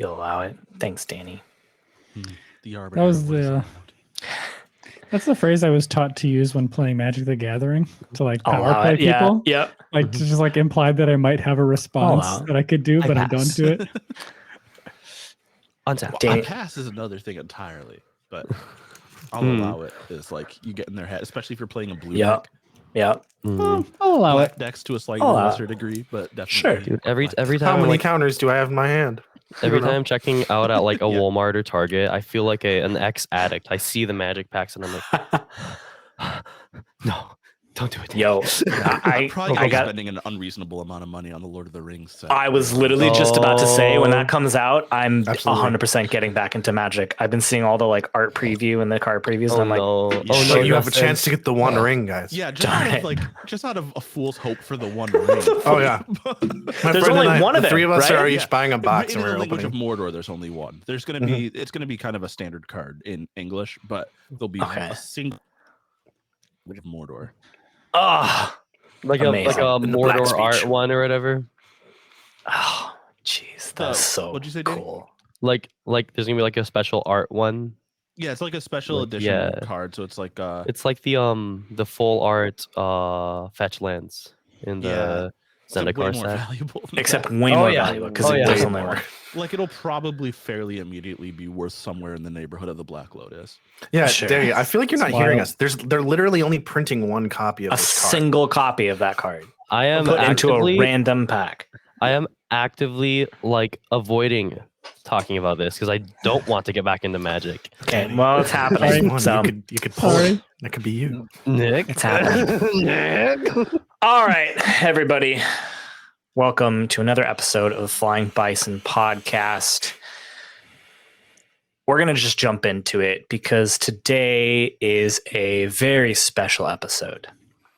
You'll allow it. Thanks, Danny. The Arbiter. That was the. That's the phrase I was taught to use when playing Magic the Gathering to like power play people. Yeah. Like to just like implied that I might have a response that I could do, but I don't do it. Untap. Pass is another thing entirely, but I'll allow it. Is like you get in their head, especially if you're playing a blue deck. Yeah. I'll allow Black decks to a slightly lesser degree, but definitely. Sure. Dude, every time How many counters do I have in my hand? Every time I'm checking out at like a Walmart or Target, I feel like an ex-addict. I see the magic packs and I'm like, no, don't do it. Yo, I got spending an unreasonable amount of money on the Lord of the Rings set. I was literally just about to say when that comes out, I'm 100% getting back into Magic. I've been seeing all the like art preview and the card previews, and I'm like, you have a chance to get the One Ring, guys. Yeah, just out of a fool's hope for the One Ring. Oh yeah, there's only one of them. Three of us right? are each buying a box, in and the we're language opening. of Mordor, there's only one. There's gonna be it's gonna be kind of a standard card in English, but there'll be a single language of Mordor. Like a Mordor art one or whatever. Oh, jeez, that's so what'd you say, cool. Like there's gonna be like a special art one. Yeah, it's like a special edition card. So it's like the full art fetch lands in the Zendikar set. Except way more valuable because it does only work. Like it'll probably fairly immediately be worth somewhere in the neighborhood of the Black Lotus. Yeah, Danny, I feel like you're not hearing us. They're literally only printing one copy of a single copy of that card. I am put into a random pack. I am actively like avoiding talking about this because I don't want to get back into Magic. Okay, well, it's happening. So you could pull it. That could be you, Nick. It's happening. Nick. All right, everybody. Welcome to another episode of Flying Bison Podcast. We're going to just jump into it because today is a very special episode.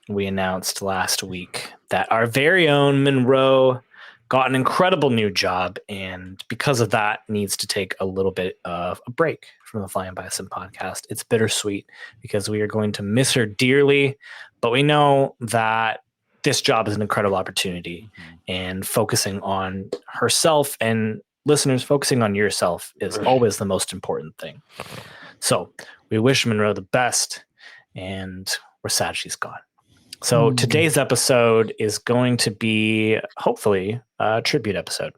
We announced last week that our very own Monroe got an incredible new job, and because of that, needs to take a little bit of a break from the Flying Bison Podcast. It's bittersweet because we are going to miss her dearly, but we know that this job is an incredible opportunity, and focusing on herself and listeners focusing on yourself is always the most important thing. So we wish Monroe the best, and we're sad she's gone. So today's episode is going to be hopefully a tribute episode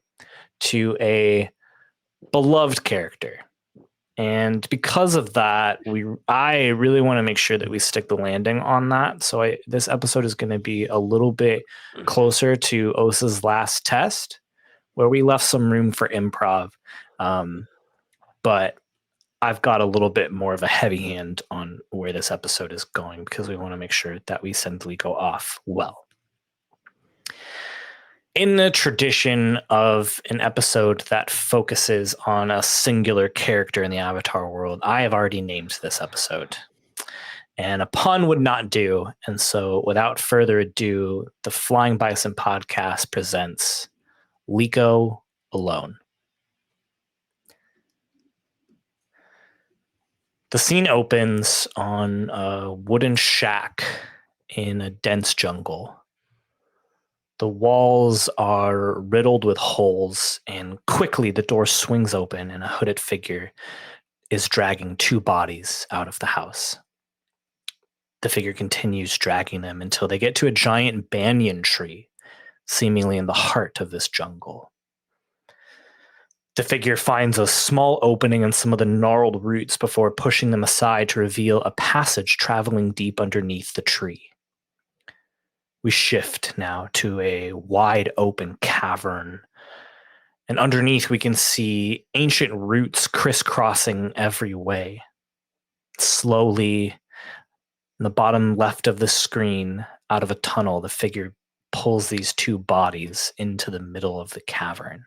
to a beloved character. And because of that, I really want to make sure that we stick the landing on that. So this episode is going to be a little bit closer to Osa's last test, where we left some room for improv. But I've got a little bit more of a heavy hand on where this episode is going because we want to make sure that we send Leeko off well. In the tradition of an episode that focuses on a singular character in the Avatar world, I have already named this episode. And a pun would not do. And so without further ado, the Flying Bison Podcast presents Leeko Alone. The scene opens on a wooden shack in a dense jungle. The walls are riddled with holes, and quickly the door swings open and a hooded figure is dragging two bodies out of the house. The figure continues dragging them until they get to a giant banyan tree, seemingly in the heart of this jungle. The figure finds a small opening in some of the gnarled roots before pushing them aside to reveal a passage traveling deep underneath the tree. We shift now to a wide open cavern, and underneath we can see ancient roots crisscrossing every way. Slowly, in the bottom left of the screen, out of a tunnel, the figure pulls these two bodies into the middle of the cavern,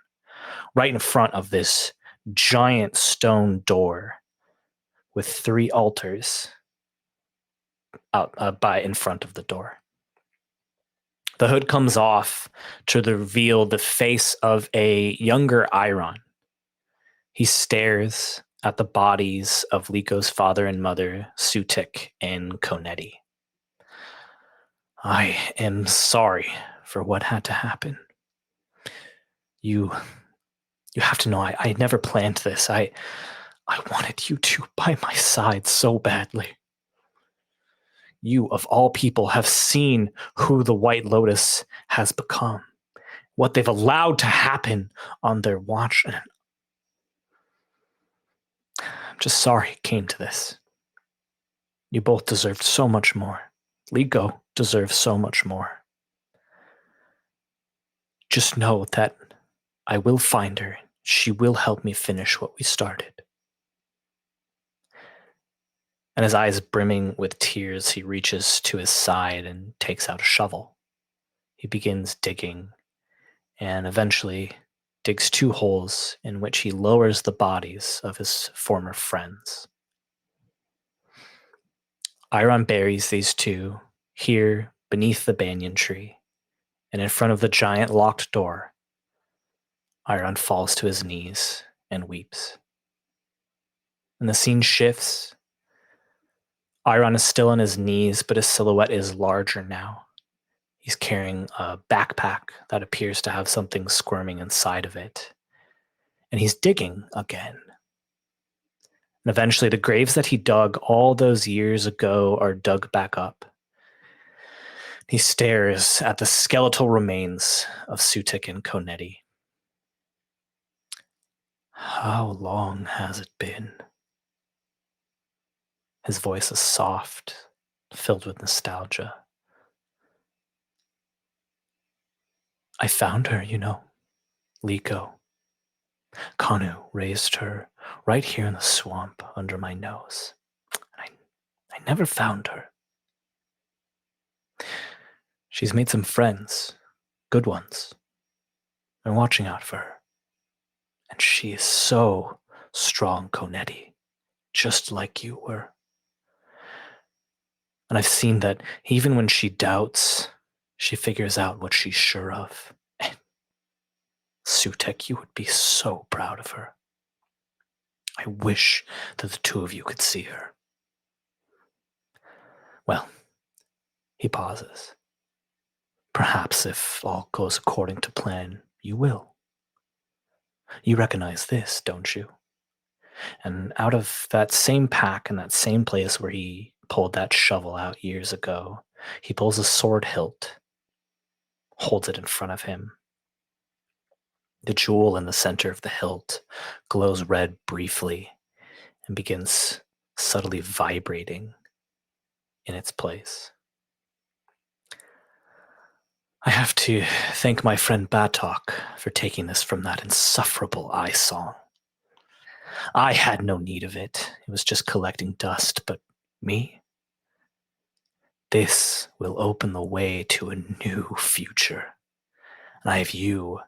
right in front of this giant stone door with three altars out in front of the door. The hood comes off to reveal the face of a younger Iron. He stares at the bodies of Leeko's father and mother, Sutik and Konetti. I am sorry for what had to happen. You You have to know, I never planned this. I wanted you two by my side so badly. You, of all people, have seen who the White Lotus has become, what they've allowed to happen on their watch. And I'm just sorry it came to this. You both deserved so much more. Leeko deserves so much more. Just know that I will find her. She will help me finish what we started. And his eyes brimming with tears, he reaches to his side and takes out a shovel. He begins digging and eventually digs 2 holes in which he lowers the bodies of his former friends. Iron buries these 2 here beneath the banyan tree, and in front of the giant locked door, Iron falls to his knees and weeps. And the scene shifts. Iron is still on his knees, but his silhouette is larger now. He's carrying a backpack that appears to have something squirming inside of it. And he's digging again. And eventually the graves that he dug all those years ago are dug back up. He stares at the skeletal remains of Sutik and Konetti. How long has it been? His voice is soft, filled with nostalgia. I found her, Leeko. Kanu raised her right here in the swamp under my nose. And I never found her. She's made some friends, good ones. They're watching out for her. And she is so strong, Konetti, just like you were. And I've seen that even when she doubts, she figures out what she's sure of. And Sutek, you would be so proud of her. I wish that the 2 of you could see her. Well, he pauses. Perhaps if all goes according to plan, you will. You recognize this, don't you? And out of that same pack and that same place where he pulled that shovel out years ago, he pulls a sword hilt, holds it in front of him. The jewel in the center of the hilt glows red briefly and begins subtly vibrating in its place. I have to thank my friend Batok for taking this from that insufferable eye song. I had no need of it. It was just collecting dust, but me? This will open the way to a new future. And I have you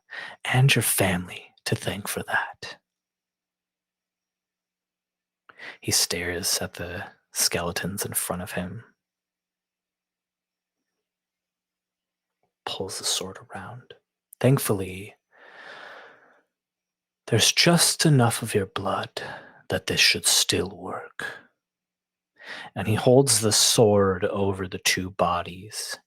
and your family to thank for that. He stares at the skeletons in front of him, pulls the sword around. Thankfully, there's just enough of your blood that this should still work. And he holds the sword over the 2 bodies.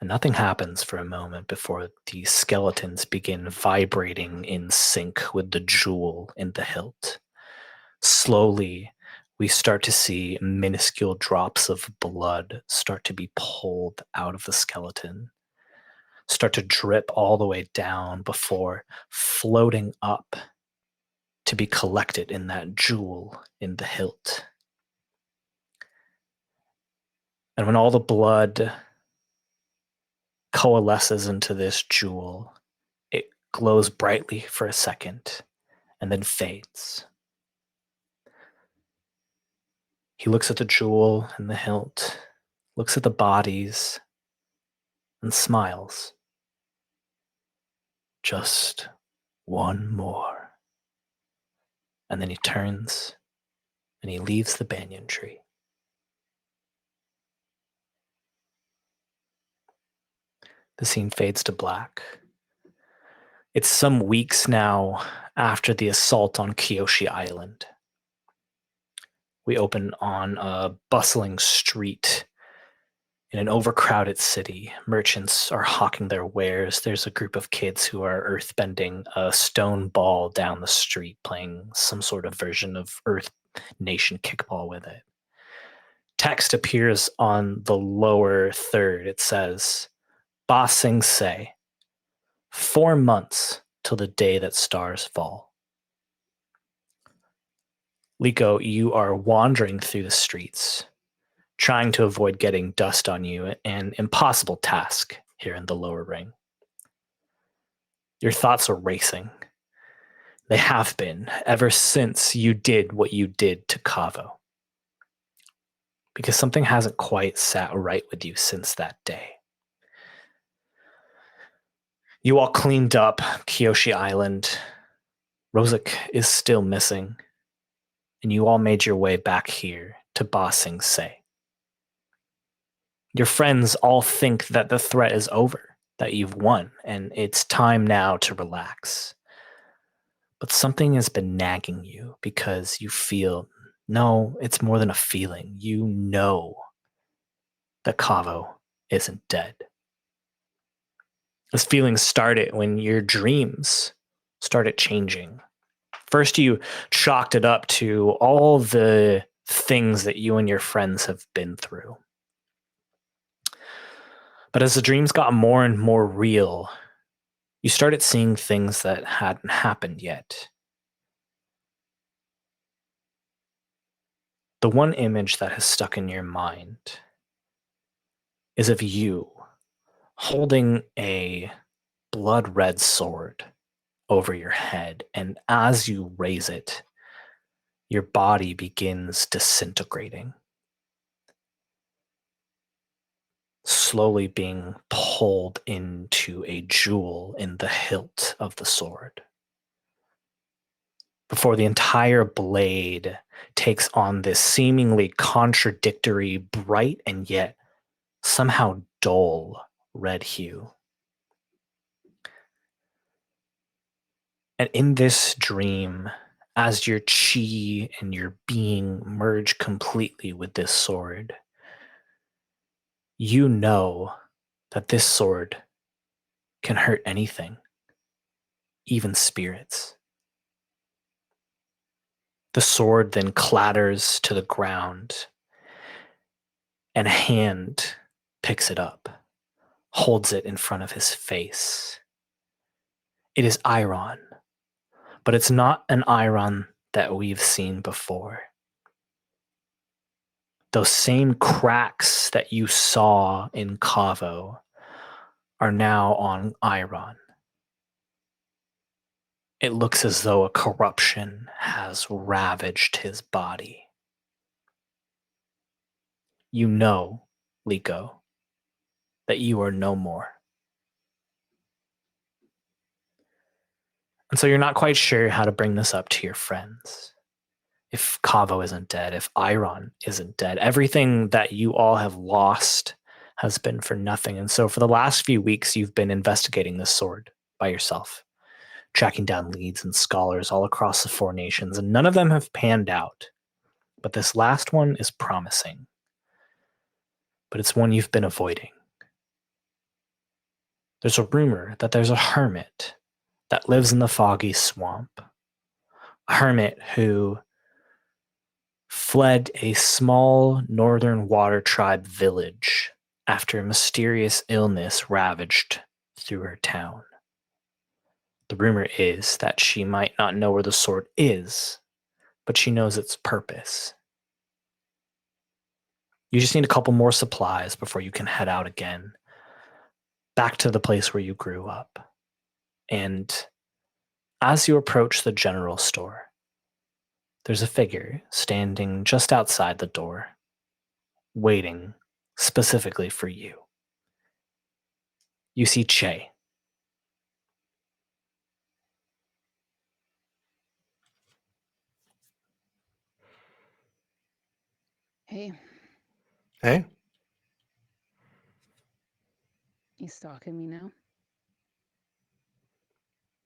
And nothing happens for a moment before the skeletons begin vibrating in sync with the jewel in the hilt. Slowly, we start to see minuscule drops of blood start to be pulled out of the skeleton, start to drip all the way down before floating up to be collected in that jewel in the hilt. And when all the blood coalesces into this jewel, it glows brightly for a second and then fades. He looks at the jewel and the hilt, looks at the bodies, and smiles. Just one more. And then he turns and he leaves the banyan tree. The scene fades to black. It's some weeks now after the assault on Kyoshi Island. We open on a bustling street In an overcrowded city, merchants are hawking their wares. There's a group of kids who are earthbending a stone ball down the street, playing some sort of version of Earth Nation kickball with it. Text appears on the lower third. It says, Ba Sing Se, 4 months till the day that stars fall. Leeko, you are wandering through the streets, trying to avoid getting dust on you, an impossible task here in the lower ring. Your thoughts are racing. They have been ever since you did what you did to Kaavo. Because something hasn't quite sat right with you since that day. You all cleaned up Kyoshi Island. Rosic is still missing. And you all made your way back here to Ba Sing Se. Your friends all think that the threat is over, that you've won, and it's time now to relax. But something has been nagging you because you feel, no, it's more than a feeling. You know that Kaavo isn't dead. This feeling started when your dreams started changing. First, you chalked it up to all the things that you and your friends have been through. But as the dreams got more and more real, you started seeing things that hadn't happened yet. The one image that has stuck in your mind is of you holding a blood red sword over your head, and as you raise it, your body begins disintegrating, slowly being pulled into a jewel in the hilt of the sword, before the entire blade takes on this seemingly contradictory, bright and yet somehow dull red hue. And in this dream, as your chi and your being merge completely with this sword, you know that this sword can hurt anything, even spirits. The sword then clatters to the ground, and a hand picks it up, holds it in front of his face. It is iron, but it's not an iron that we've seen before. Those same cracks that you saw in Kaavo are now on iron. It looks as though a corruption has ravaged his body. You know, Leeko, that you are no more. And so you're not quite sure how to bring this up to your friends. If Kaavo isn't dead, if Iron isn't dead, everything that you all have lost has been for nothing. And so for the last few weeks, you've been investigating this sword by yourself, tracking down leads and scholars all across the 4 nations, and none of them have panned out. But this last one is promising. But it's one you've been avoiding. There's a rumor that there's a hermit that lives in the foggy swamp. A hermit who fled a small northern water tribe village after a mysterious illness ravaged through her town. The rumor is that she might not know where the sword is, but she knows its purpose. You just need a couple more supplies before you can head out again, back to the place where you grew up. And as you approach the general store, there's a figure standing just outside the door, waiting specifically for you. You see Che. Hey, Hey, you stalking me now?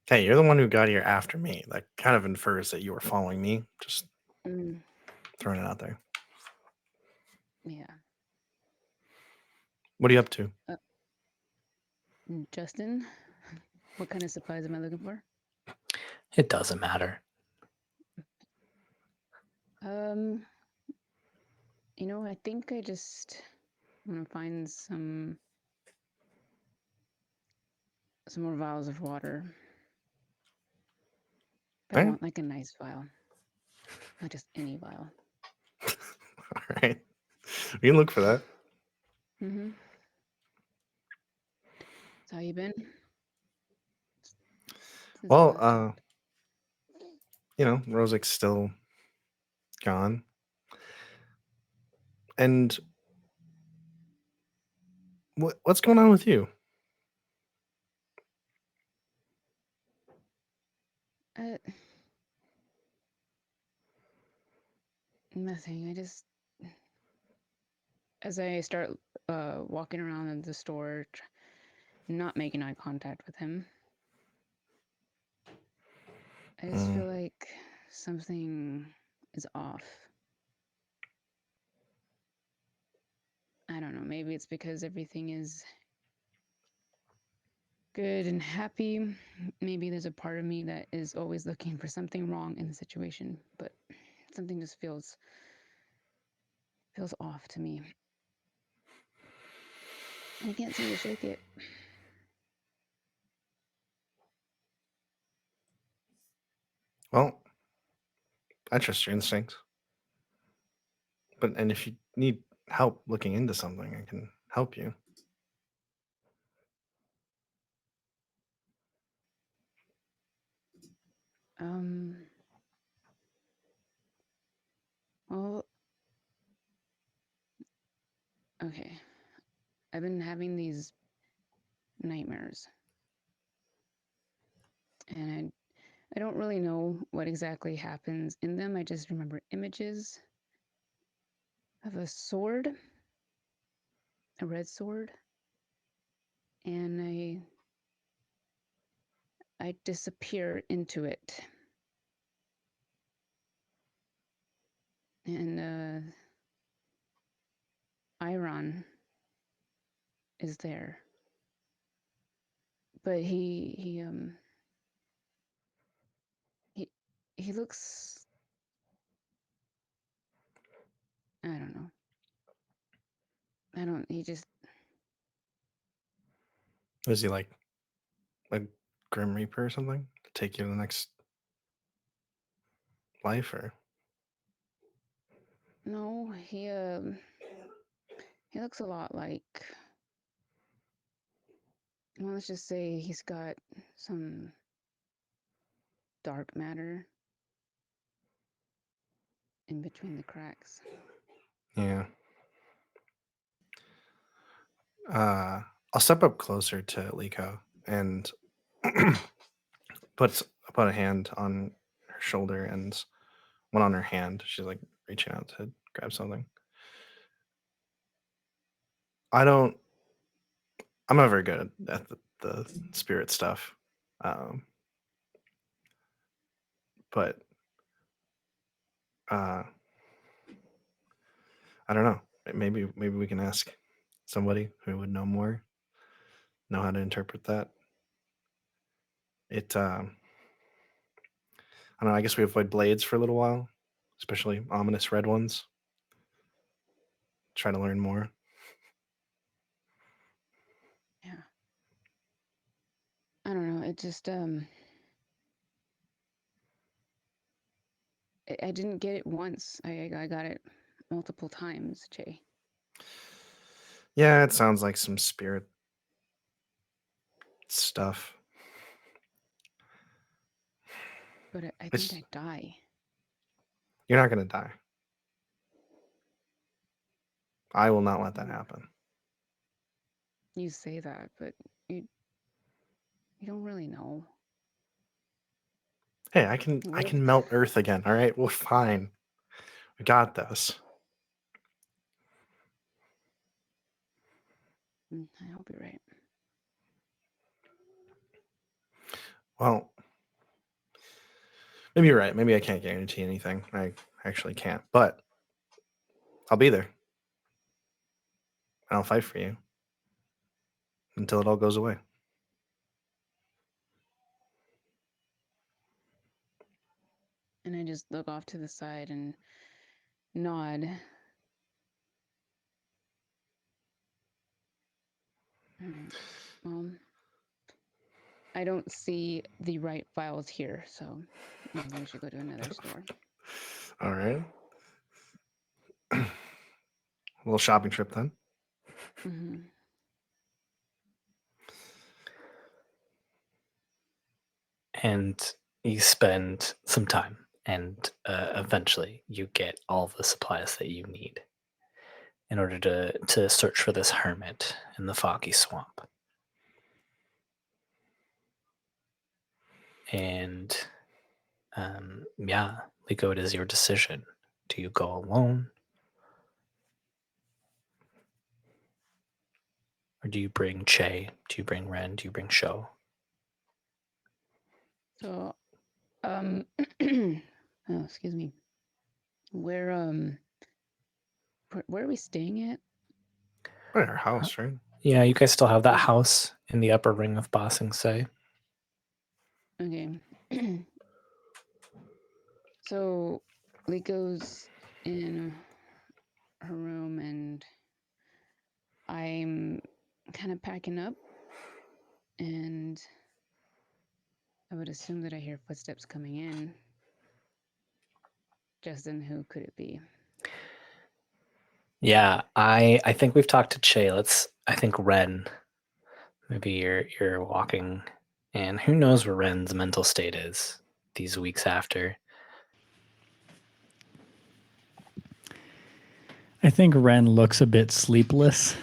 hey, you're the one who got here after me. That kind of infers that you were following me. Just Mm, throwing it out there. yeah. What are you up to? Justin, what kind of supplies am I looking for? It doesn't matter. I think I just want to find some more vials of water. But I Right. want like a nice vial, not just any vial. All right. We can look for that. Mm-hmm. So how you been? Since we last Well, Rosick's still gone. And what's going on with you? Nothing. I just, as I start walking around in the store, not making eye contact with him, I just feel like something is off. I don't know. Maybe it's because everything is good and happy. Maybe there's a part of me that is always looking for something wrong in the situation, but something just feels off to me. I can't seem to shake it. Well, I trust your instincts. And if you need help looking into something, I can help you. Well, okay. I've been having these nightmares. And I don't really know what exactly happens in them. I just remember images of a sword, a red sword, and I disappear into it. And Iron is there. But he looks, I don't know. He just, Is he like a Grim Reaper or something to take you to the next life, or? no, he looks a lot like, well, let's just say he's got some dark matter in between the cracks. Yeah. I'll step up closer to Leeko and put a hand on her shoulder and one on her hand. She's like reaching out to grab something. I'm not very good at the spirit stuff. But I don't know. Maybe we can ask somebody who would know more, know how to interpret that. I don't know. I guess we avoid blades for a little while, especially ominous red ones. Try to learn more. Yeah. I don't know. It just I didn't get it once. I got it multiple times, Jay. Yeah, it sounds like some spirit stuff. But I think I'd die. You're not going to die. I will not let that happen. You say that, but you don't really know. Hey, I can melt Earth again. All right, we're fine. We got this. I hope you're right. Well, maybe you're right. Maybe I can't guarantee anything. I actually can't, but I'll be there. And I'll fight for you. until it all goes away. And I just look off to the side and nod. All right. Well, I don't see the right files here, so maybe we should go to another store. All right. A little shopping trip then. Mm-hmm. And you spend some time, and eventually you get all the supplies that you need in order to search for this hermit in the foggy swamp. And Leeko, it is your decision. Do you go alone? Or do you bring Che? Do you bring Ren? Do you bring Sho? So, oh, excuse me. Where are we staying at? We're at our house, right? Yeah, you guys still have that house in the upper ring of Ba Sing Se. Okay. So, Leeko's in her room, and I'm kind of packing up, and I would assume that I hear footsteps coming in. Justin, who could it be? Yeah, I think we've talked to Che. I think Ren. Maybe you're walking, and who knows where Ren's mental state is these weeks after. I think Ren looks a bit sleepless.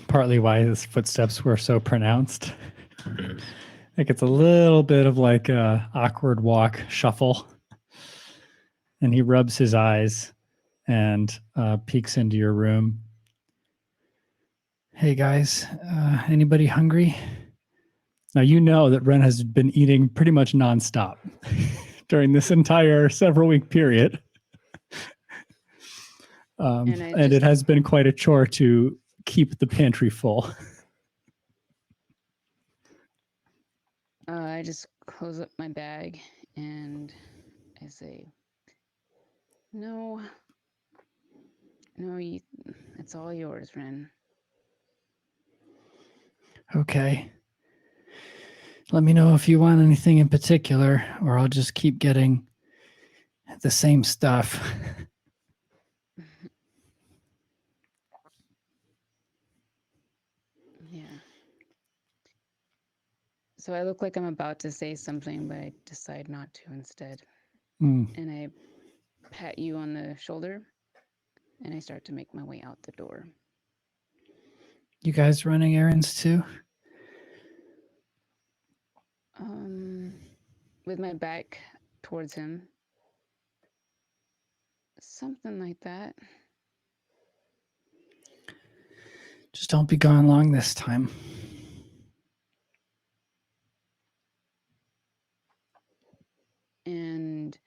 Partly why his footsteps were so pronounced. Like it's a little bit of like a awkward walk shuffle. And he rubs his eyes and peeks into your room. Hey guys, anybody hungry? Now you know that Ren has been eating pretty much nonstop during this entire several-week period. And it has been quite a chore to keep the pantry full. I just close up my bag and I say, No, it's all yours, Ren. Okay. Let me know if you want anything in particular, or I'll just keep getting the same stuff. Yeah. So I look like I'm about to say something, but I decide not to instead. And I pat you on the shoulder, and I start to make my way out the door. You guys running errands too? With my back towards him. Something like that. Just don't be gone long this time. And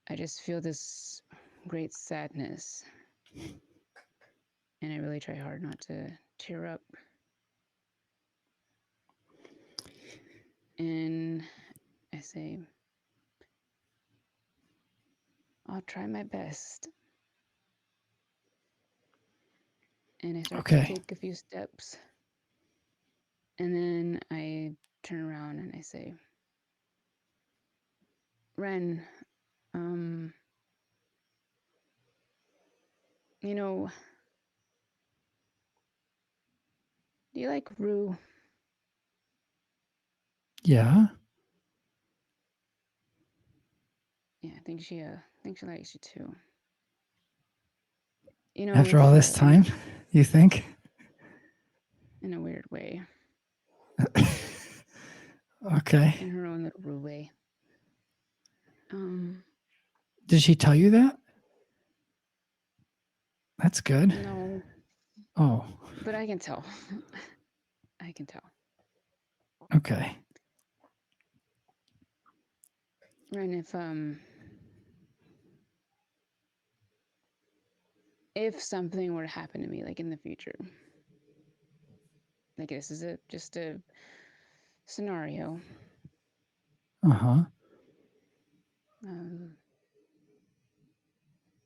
I just feel this great sadness. And I really try hard not to tear up. And I say, I'll try my best. And I start to take a few steps. And then I turn around and I say, Ren, do you like Rue? Yeah? Yeah, I think she likes you too. After all this time, you think? In a weird way. Okay. In her own little Rue way. Did she tell you that? That's good. No. Oh. But I can tell. I can tell. Okay. Ren, if something were to happen to me, like in the future, like this is just a scenario.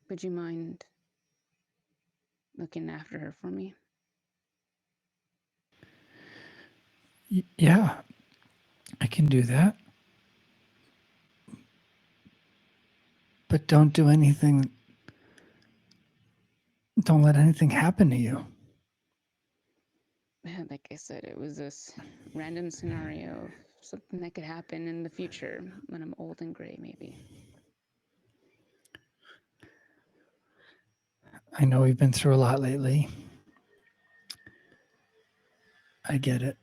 Would you mind looking after her for me? Yeah, I can do that. But don't do anything. Don't let anything happen to you. Like I said, it was this random scenario of something that could happen in the future when I'm old and gray, maybe. I know we've been through a lot lately. I get it.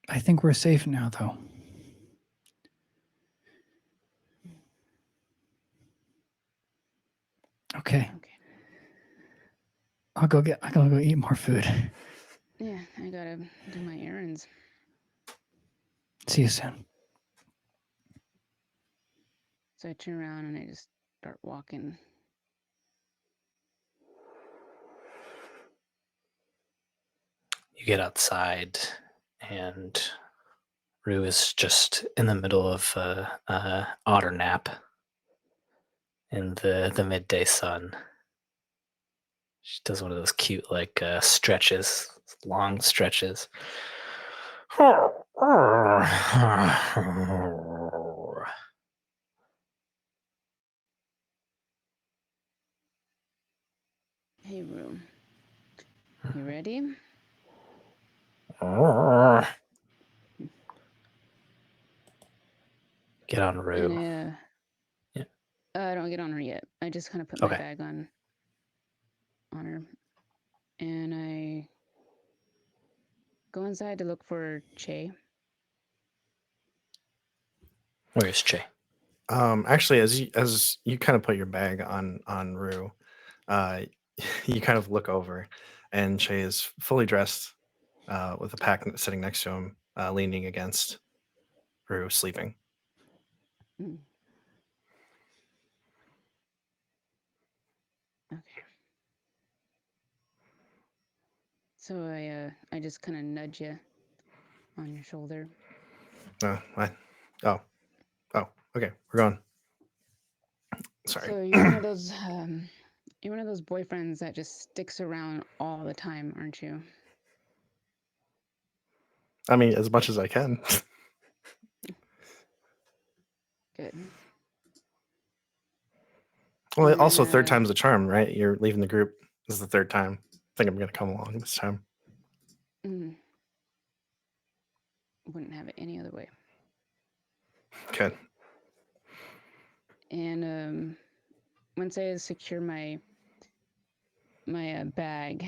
I think we're safe now, though. Okay. I'll go eat more food. Yeah, I gotta do my errands. See you soon. So I turn around and I just start walking. You get outside, and Rue is just in the middle of a otter nap in the midday sun. She does one of those cute stretches, long stretches. Hey, Rue. You ready? Get on Rue. And yeah. I don't get on her yet. I just kind of put my bag on her. And I go inside to look for Che. Where's Che? Actually, as you kind of put your bag on Rue, you kind of look over, and Che is fully dressed, with a pack sitting next to him, leaning against Rue, sleeping. Mm. Okay. So I just kind of nudge you on your shoulder. Okay, we're going. Sorry. So you're one of those boyfriends that just sticks around all the time, aren't you? I mean, as much as I can. Good. Well, also third time's the charm, right? You're leaving the group. This is the third time. I think I'm going to come along this time. Wouldn't have it any other way. Good. And once I secure my bag,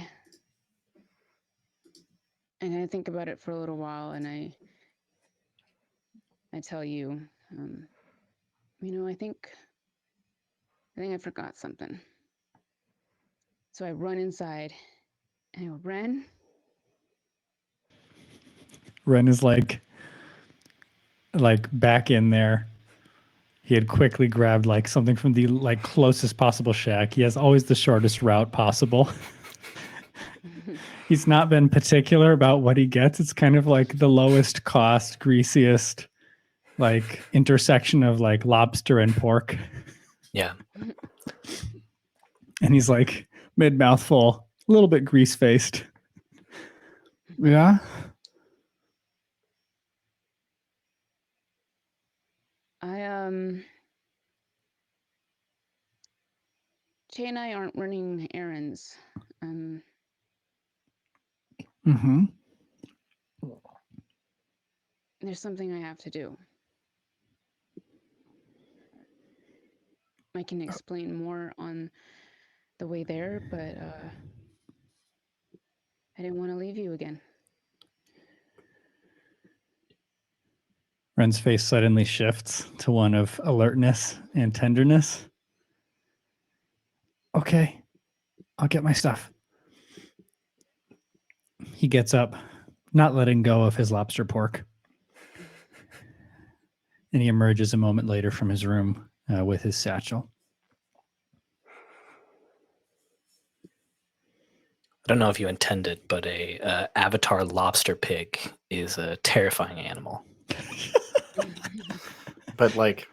and I think about it for a little while, and I tell you, I think I forgot something. So I run inside, and I go, Ren. Ren is like back in there. He had quickly grabbed something from the closest possible shack. He has always the shortest route possible. He's not been particular about what he gets. It's kind of the lowest cost, greasiest, intersection of lobster and pork. Yeah. And he's mid mouthful, a little bit grease faced. Yeah. Che and I aren't running errands. There's something I have to do. I can explain more on the way there, but I didn't want to leave you again. Ren's face suddenly shifts to one of alertness and tenderness. Okay, I'll get my stuff. He gets up, not letting go of his lobster pork. And he emerges a moment later from his room with his satchel. don't know if you intended, but a avatar lobster pig is a terrifying animal. But like,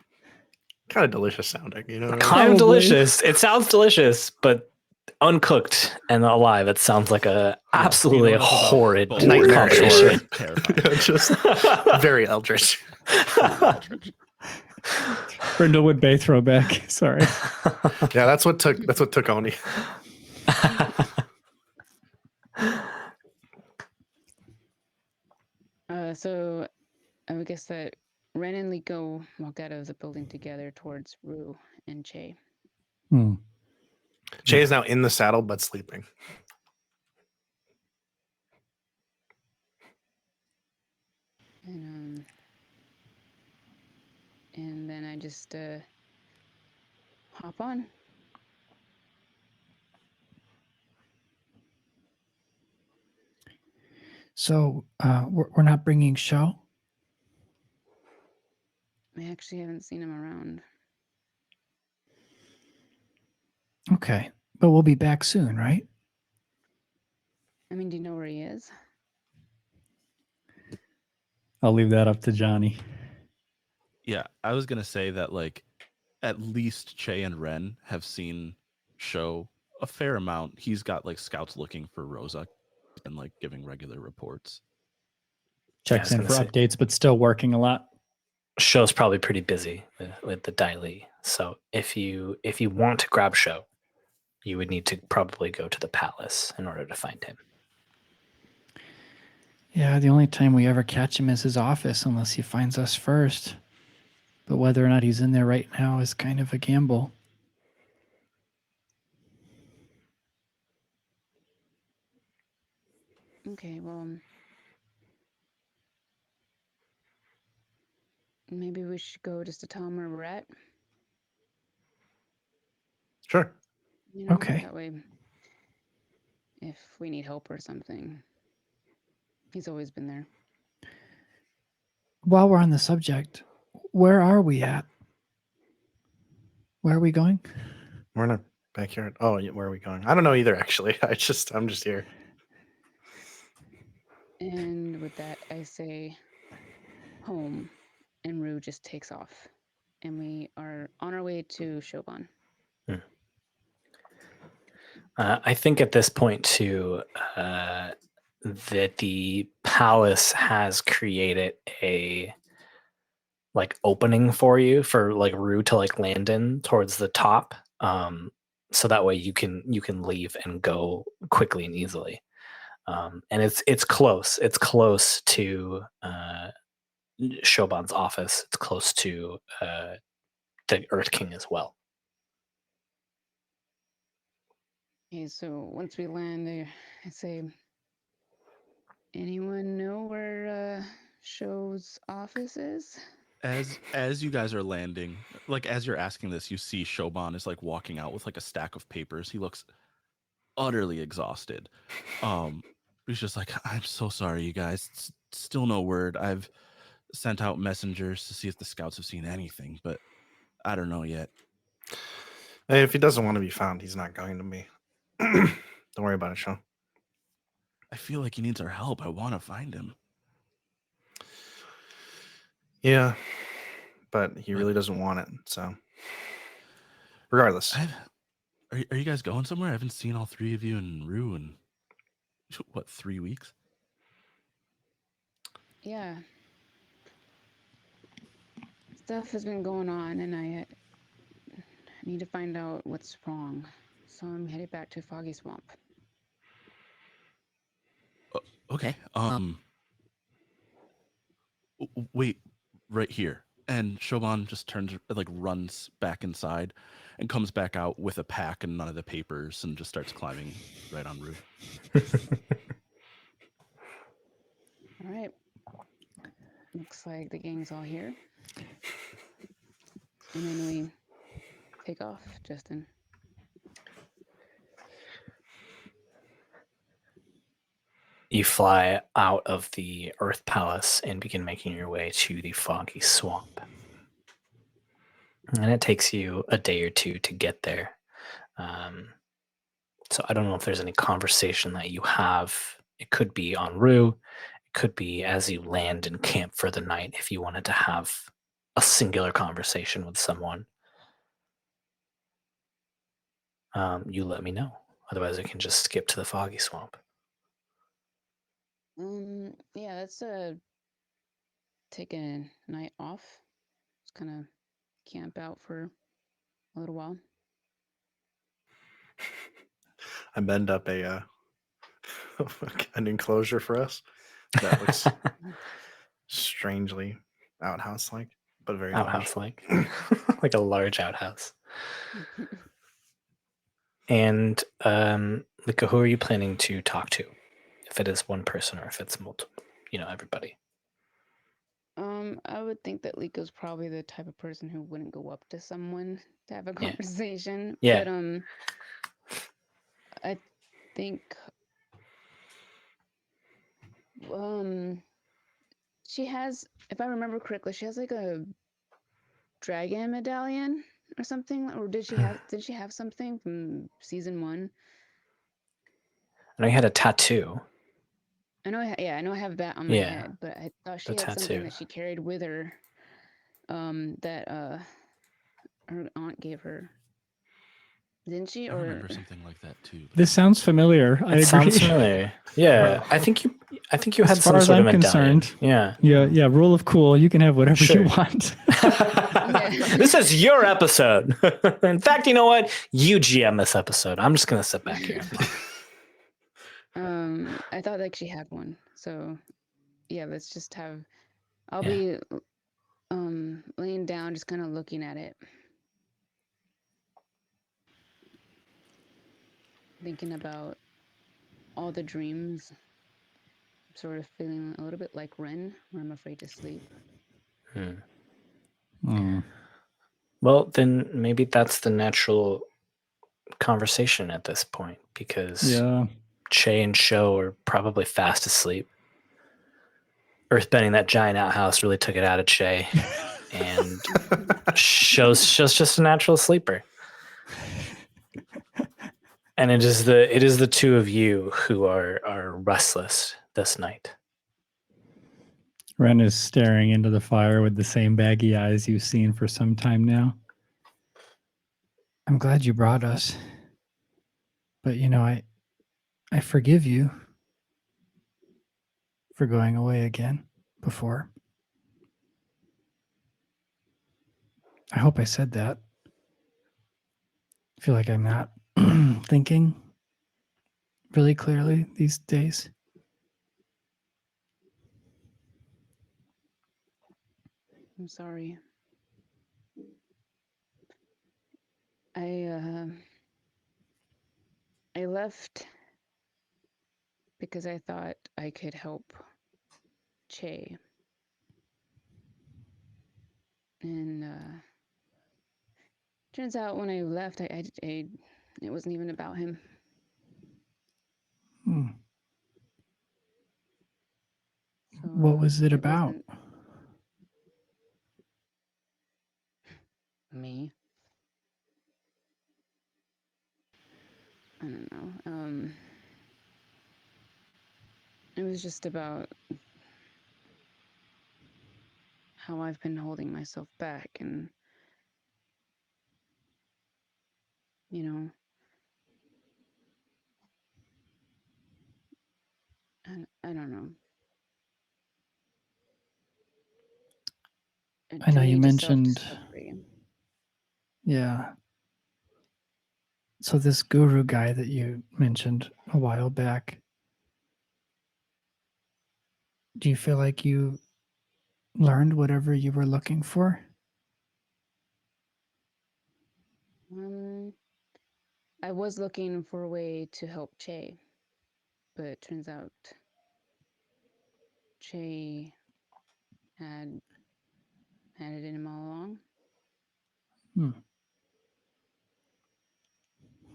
kind of delicious sounding, you know? Kind of delicious. It sounds delicious, but uncooked and alive, it sounds like a absolutely horrid nightmare. Terrifying. Just very eldritch. Brindlewood Bay throwback. Sorry. Yeah, that's what took Oni. So I would guess that Ren and Leeko walk out of the building together towards Rue and Che. Che is now in the saddle but sleeping. And then I just hop on. So we're not bringing Show? I actually haven't seen him around. Okay, but we'll be back soon, right? I mean, do you know where he is? I'll leave that up to Johnny. Yeah, I was gonna say that like at least Che and Ren have seen Show a fair amount. He's got like scouts looking for Rosa and like giving regular reports. Checks in for updates, but still working a lot. Show's probably pretty busy with the Dai Li. So if you want to grab Show, you would need to probably go to the palace in order to find him. Yeah, the only time we ever catch him is his office, unless he finds us first. But whether or not he's in there right now is kind of a gamble. Okay, well, maybe we should go just to tell him where we're at. Sure. You know, okay. That way, if we need help or something, he's always been there. While we're on the subject, where are we at? Where are we going? We're in our backyard. Oh, where are we going? I don't know either, actually. I'm just here. And with that, I say home, and Rue just takes off. And we are on our way to Shoban. I think at this point, too, that the palace has created a like opening for you for like Rue to like land in towards the top. So that way you can leave and go quickly and easily. And it's close. It's close to Shoban's office. It's close to the Earth King as well. Okay, so once we land there, I say, anyone know where Show's office is? As you guys are landing, like as you're asking this, you see Shoban is like walking out with like a stack of papers. He looks utterly exhausted. He's just like, I'm so sorry, you guys. Still no word. I've sent out messengers to see if the scouts have seen anything, but I don't know yet. Hey, if he doesn't want to be found, he's not going to be. Don't worry about it, Sean. I feel like he needs our help. I want to find him. Yeah, but he really doesn't want it. So, regardless, are you guys going somewhere? I haven't seen all three of you in Rue in what, 3 weeks? Yeah. Stuff has been going on, and I need to find out what's wrong. So I'm headed back to Foggy Swamp. Okay. Wait, right here. And Shoban just runs back inside and comes back out with a pack and none of the papers and just starts climbing right on Rue. All right. Looks like the gang's all here. And then we take off, Justin. You fly out of the Earth Palace and begin making your way to the Foggy Swamp. And it takes you a day or two to get there. So I don't know if there's any conversation that you have. It could be en route. It could be as you land in camp for the night if you wanted to have a singular conversation with someone. You let me know. Otherwise, I can just skip to the foggy swamp. Yeah, let's take a night off. Just kind of camp out for a little while. I bend up a an enclosure for us that looks strangely outhouse-like, but very large. Outhouse-like. Like a large outhouse. And Leeko, who are you planning to talk to? If it is one person or if it's multiple, everybody. I would think that Leeko's probably the type of person who wouldn't go up to someone to have a Yeah. conversation. Yeah. But I think she has, if I remember correctly, she has like a dragon medallion or something. Or did she have something from season 1? I know you had a tattoo. I know I have that on my head, but I thought she had something that she carried with her, that her aunt gave her. Didn't she? I Or remember something like that too. This sounds familiar. I agree. Sounds familiar. Yeah, I think you had As far some as sort I'm of medallion. concerned, Yeah. Yeah. Rule of cool. You can have whatever Sure. you want. This is your episode. In fact, you know what? You GM this episode. I'm just gonna sit back here. I thought like she had one. So yeah, let's just have. I'll be laying down, just kind of looking at it, thinking about all the dreams. I'm sort of feeling a little bit like Ren, where I'm afraid to sleep. Well, then maybe that's the natural conversation at this point, because Che and Sho are probably fast asleep. Earthbending that giant outhouse really took it out of Che, and Sho's just a natural sleeper. And it is the two of you who are restless this night. Ren is staring into the fire with the same baggy eyes you've seen for some time now. I'm glad you brought us. But I forgive you for going away again before. I hope I said that. I feel like I'm not thinking really clearly these days. I'm sorry. I left because I thought I could help Che. And turns out when I left, it wasn't even about him. So, What was it about? Me. I don't know. It was just about how I've been holding myself back, and I don't know. I know you mentioned. Yeah. So this guru guy that you mentioned a while back, do you feel like you learned whatever you were looking for? I was looking for a way to help Che, but it turns out Che had it in him all along.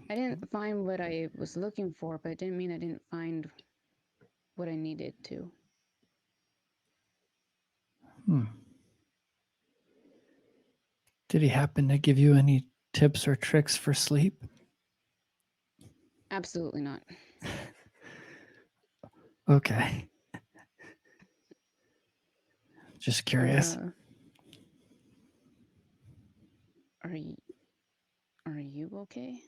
I didn't find what I was looking for, but it didn't mean I didn't find what I needed to. Did he happen to give you any tips or tricks for sleep? Absolutely not. Okay. Just curious. Are you okay?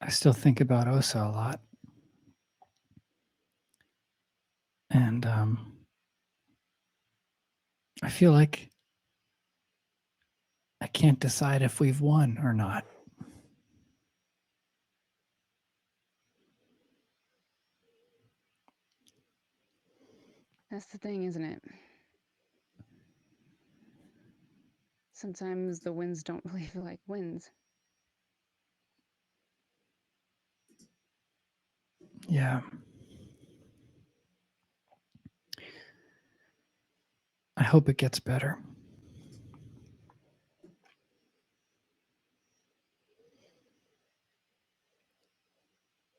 I still think about Osa a lot. And I feel like I can't decide if we've won or not. That's the thing, isn't it? Sometimes the wins don't really feel like wins. Yeah. I hope it gets better.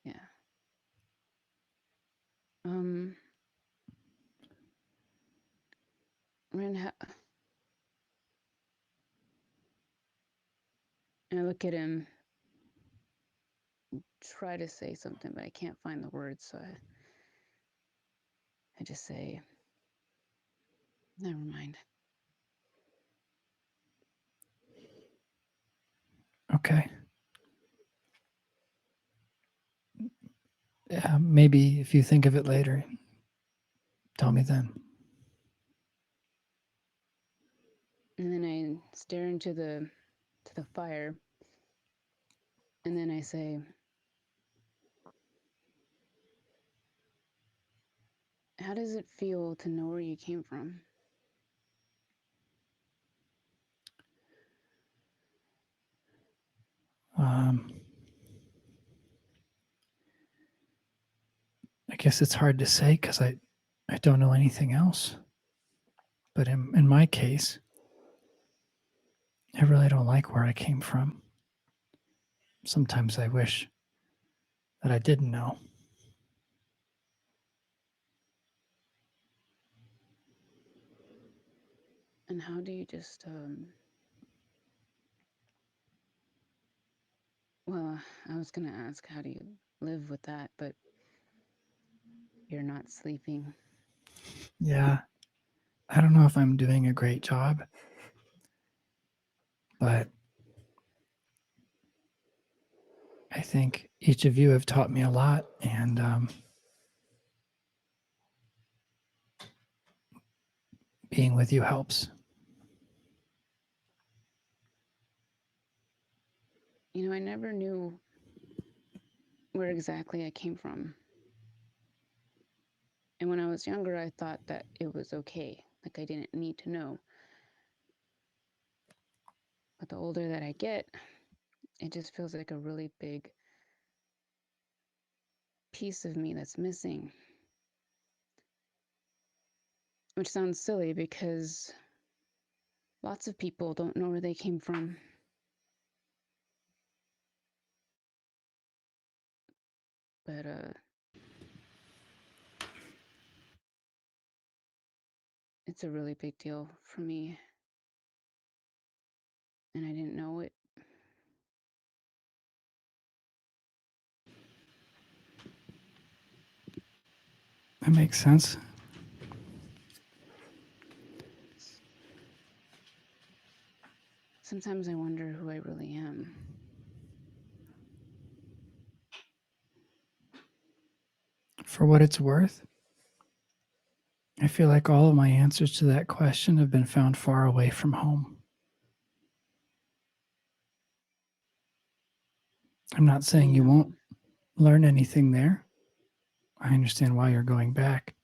Yeah. Ren, and I look at him, try to say something, but I can't find the words, so I just say, never mind. Okay. Yeah, maybe if you think of it later, tell me then. And then I stare into the fire, and then I say, how does it feel to know where you came from? I guess it's hard to say because I don't know anything else. But in my case, I really don't like where I came from. Sometimes I wish that I didn't know. And how do you just, well, I was going to ask, how do you live with that? But you're not sleeping. Yeah. I don't know if I'm doing a great job, but I think each of you have taught me a lot, and being with you helps. You know, I never knew where exactly I came from. And when I was younger, I thought that it was okay. Like I didn't need to know. But the older that I get, it just feels like a really big piece of me that's missing. Which sounds silly because lots of people don't know where they came from. But it's a really big deal for me. And I didn't know it. That makes sense. Sometimes I wonder who I really am. For what it's worth, I feel like all of my answers to that question have been found far away from home. I'm not saying you won't learn anything there. I understand why you're going back.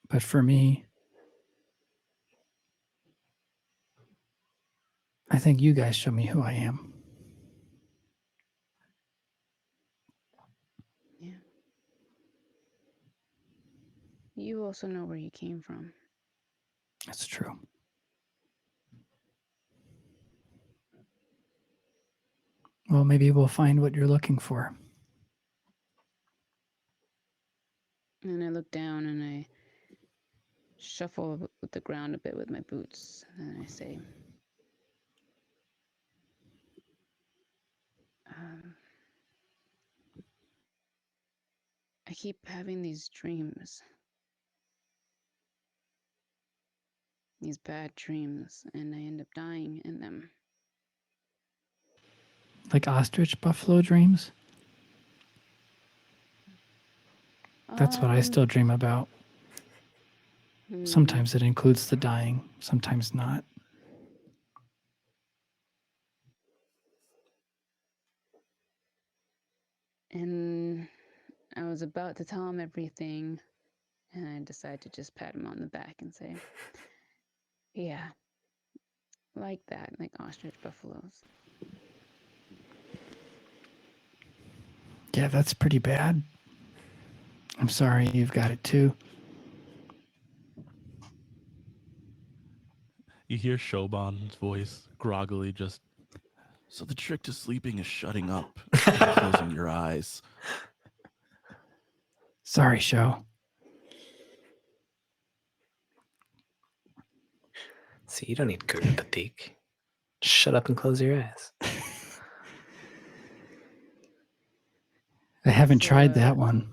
But for me, I think you guys show me who I am. Yeah. You also know where you came from. That's true. Well, maybe we'll find what you're looking for. And I look down and I shuffle with the ground a bit with my boots. And I say, I keep having these dreams. These bad dreams, and I end up dying in them. Like ostrich buffalo dreams? That's what I still dream about. Sometimes it includes the dying, sometimes not. And I was about to tell him everything, and I decided to just pat him on the back and say, yeah, like that, like ostrich buffaloes. Yeah, that's pretty bad. I'm sorry you've got it too. You hear Shoban's voice groggily just, so the trick to sleeping is shutting up and closing your eyes. Sorry, Sho. See, you don't need Guru Patik. Just shut up and close your eyes. I haven't tried that one.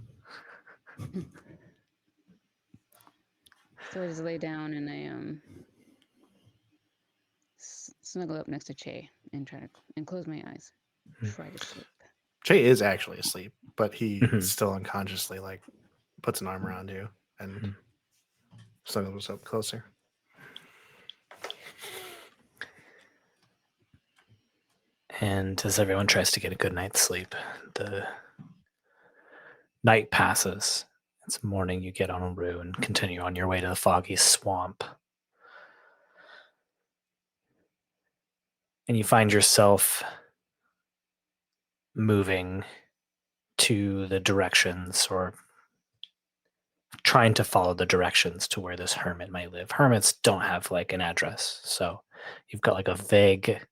So I just lay down and I snuggle up next to Che and try to close my eyes. Try to sleep. Che is actually asleep, but he still unconsciously like puts an arm around you and snuggles up closer. And as everyone tries to get a good night's sleep, the night passes. It's morning, you get on Rue and continue on your way to the foggy swamp. And you find yourself moving to the directions, or trying to follow the directions to where this hermit might live. Hermits don't have like an address, so you've got like a vague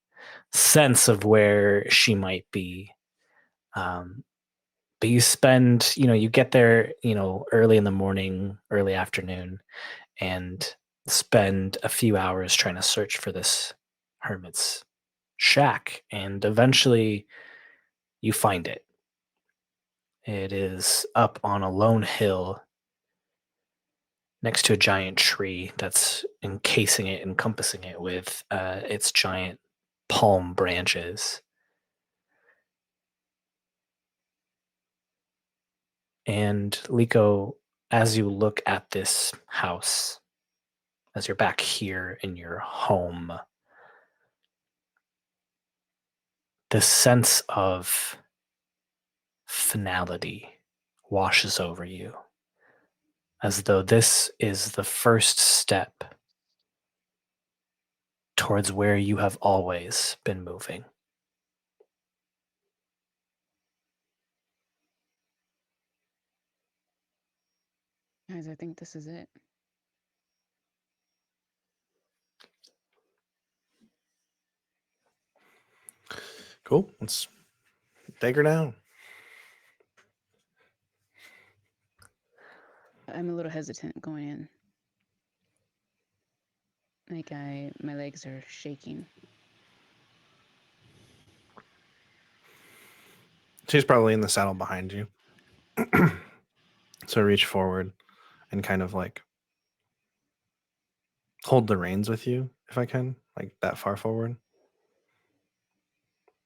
sense of where she might be. But you spend, you get there, early in the morning, early afternoon, and spend a few hours trying to search for this hermit's shack. And eventually you find it. It is up on a lone hill next to a giant tree that's encompassing it with its giant palm branches. And Leeko, as you look at this house, as you're back here in your home, the sense of finality washes over you, as though this is the first step towards where you have always been moving. Guys, I think this is it. Cool. Let's take her down. I'm a little hesitant going in. Like my legs are shaking. She's probably in the saddle behind you. So reach forward and kind of like hold the reins with you if I can, like that far forward.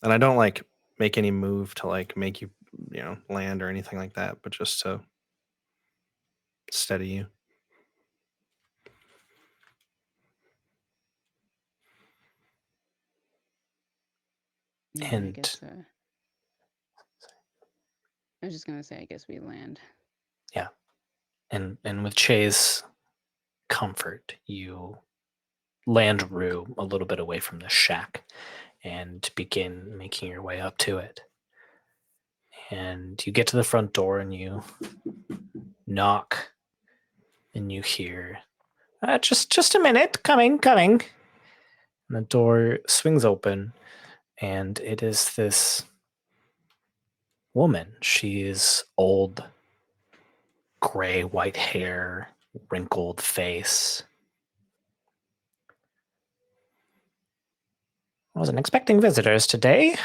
And I don't like make any move to like make you, land or anything like that, but just to steady you. Yeah, And I guess, I was just gonna say, I guess we land. Yeah. And with Che's comfort, you land Rue a little bit away from the shack and begin making your way up to it. And you get to the front door and you knock and you hear, just a minute, coming. And the door swings open and it is this woman. She is old, gray, white hair, wrinkled face. I wasn't expecting visitors today.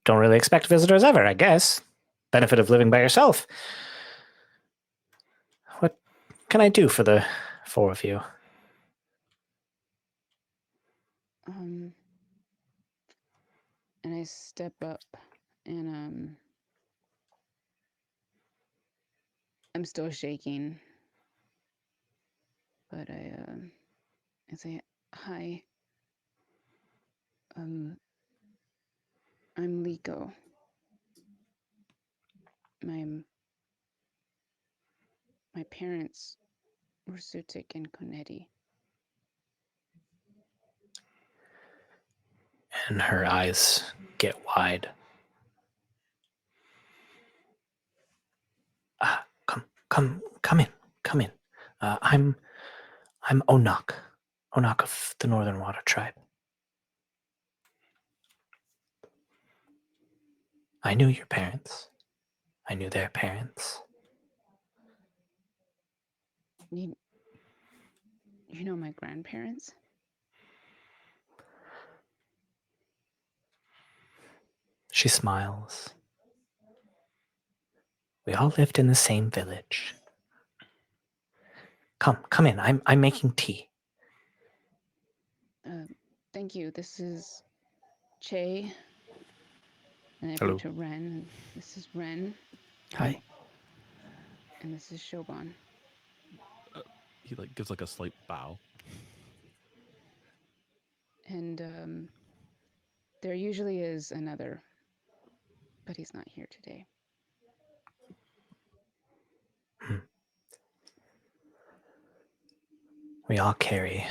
don't really expect visitors ever, I guess. Benefit of living by yourself. What can I do for the 4 of you? And I step up and I'm still shaking. But I say, hi. I'm Leeko. My parents were Sutik and Konetti. And her eyes get wide. Come in. I'm Onak of the Northern Water Tribe. I knew your parents. I knew their parents. You know my grandparents? She smiles. We all lived in the same village. Come in. I'm making tea. Thank you. This is Che. And I Hello. point to Ren. This is Ren. Hi. And this is Shoban. He gives a slight bow. And there usually is another, but he's not here today. We all carry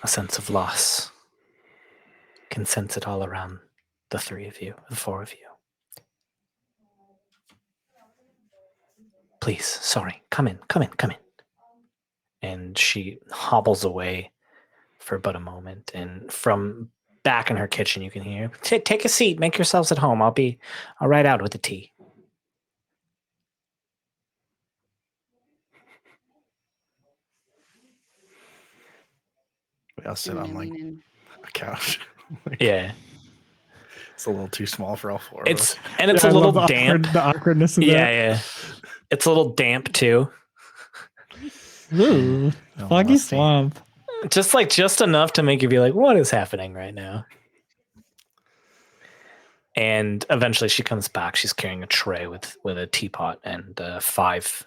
a sense of loss. Can sense it all around the 3 of you, the 4 of you. Please, sorry, come in. And she hobbles away for but a moment, and from back in her kitchen you can hear, take a seat, make yourselves at home. I'll right out with the tea. We all sit on a couch. Yeah. It's a little too small for all 4 of us. And it's a little the damp. The awkwardness of that. Yeah. It's a little damp too. Ooh, foggy musty. swamp. Just enough to make you be like, what is happening right now? And eventually she comes back. She's carrying a tray with a teapot and 5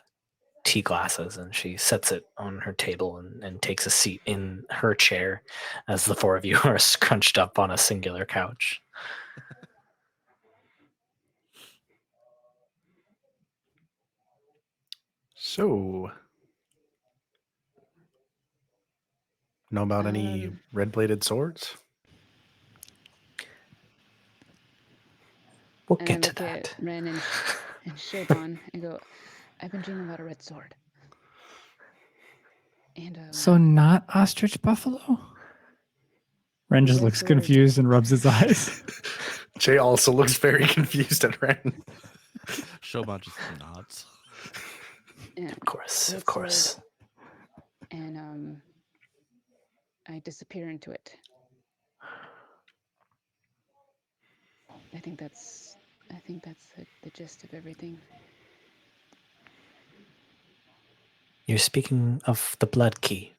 tea glasses, and she sets it on her table and takes a seat in her chair as the 4 of you are scrunched up on a singular couch. So, know about any red-bladed swords? We'll And get I to look that. at Ren and Shoban and go, I've been dreaming about a red sword. And So not ostrich buffalo? Ren just Red looks sword. confused and rubs his eyes. Jay also looks very confused at Ren. Shoban just nods. Yeah, Of course. sword. And I disappear into it. I think that's the gist of everything. You're speaking of the blood key.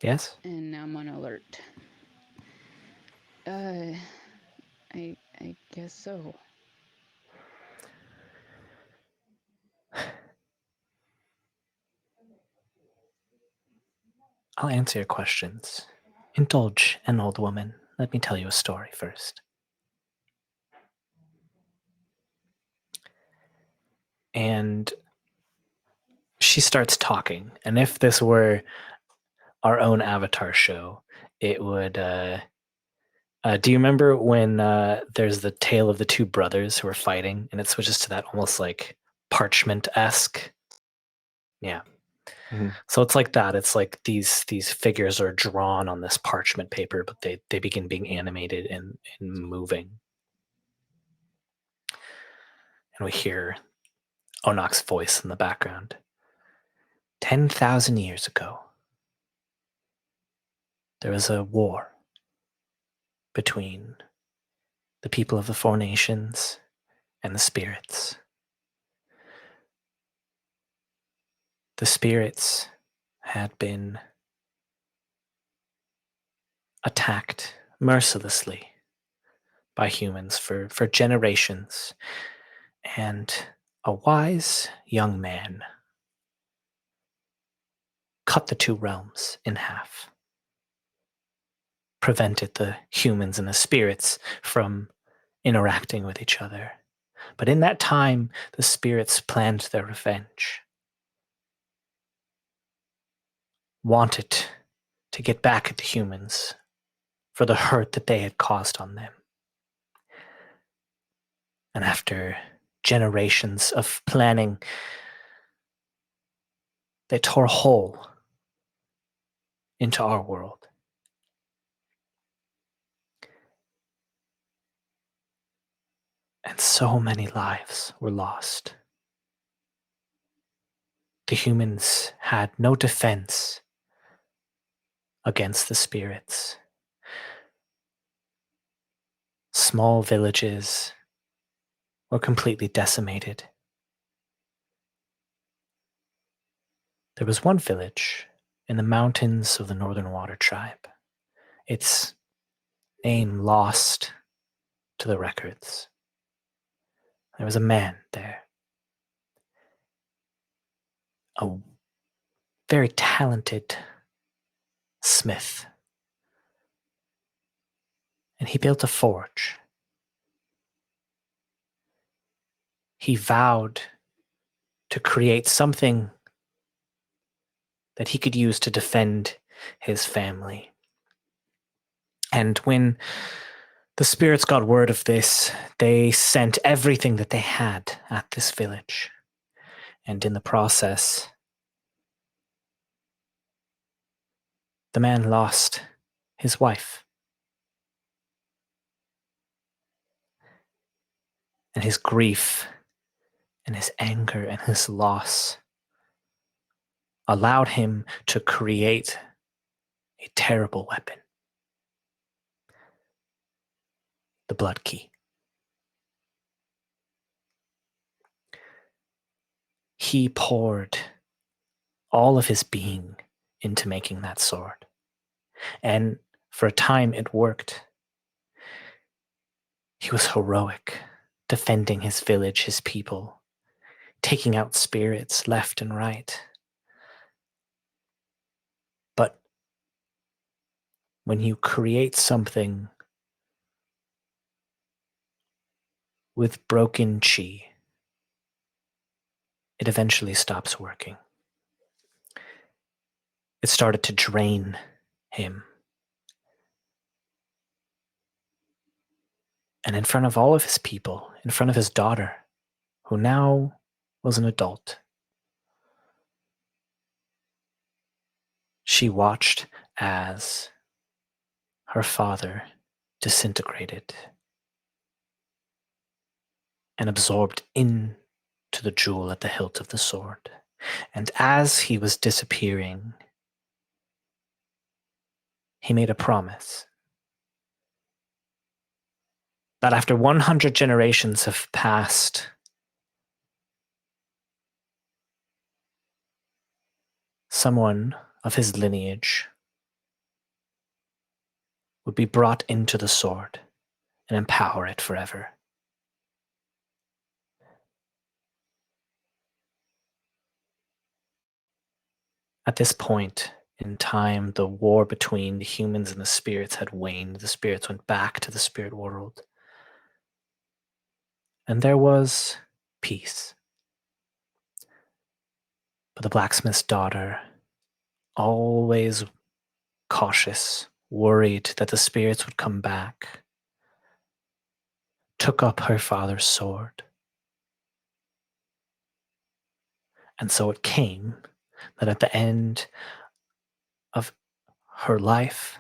Yes? And I'm on alert. I guess so. I'll answer your questions. Indulge an old woman. Let me tell you a story first. And she starts talking. And if this were our own Avatar show, it would... do you remember when there's the tale of the 2 brothers who are fighting, and it switches to that almost like parchment-esque? Yeah. Mm-hmm. So it's like that. It's like these figures are drawn on this parchment paper, but they begin being animated and moving. And we hear Onak's voice in the background. 10,000 years ago, there was a war. between the people of the Four Nations and the spirits. The spirits had been attacked mercilessly by humans for generations, and a wise young man cut the two realms in half, prevented the humans and the spirits from interacting with each other. But in that time, the spirits planned their revenge, wanted to get back at the humans for the hurt that they had caused on them. And after generations of planning, they tore a hole into our world. And so many lives were lost. The humans had no defense against the spirits. Small villages were completely decimated. There was one village in the mountains of the Northern Water Tribe, its name lost to the records. There was a man there, a very talented smith, and he built a forge. He vowed to create something that he could use to defend his family. And when the spirits got word of this, they sent everything that they had at this village. And in the process, the man lost his wife. And his grief and his anger and his loss allowed him to create a terrible weapon. The blood key. He poured all of his being into making that sword. And for a time it worked. He was heroic, defending his village, his people, taking out spirits left and right. But when you create something with broken chi, it eventually stops working. It started to drain him. And in front of all of his people, in front of his daughter, who now was an adult, she watched as her father disintegrated and absorbed into the jewel at the hilt of the sword. And as he was disappearing, he made a promise that after 100 generations have passed, someone of his lineage would be brought into the sword and empower it forever. At this point in time, the war between the humans and the spirits had waned. The spirits went back to the spirit world. And there was peace. But the blacksmith's daughter, always cautious, worried that the spirits would come back, took up her father's sword. And so it came that at the end of her life,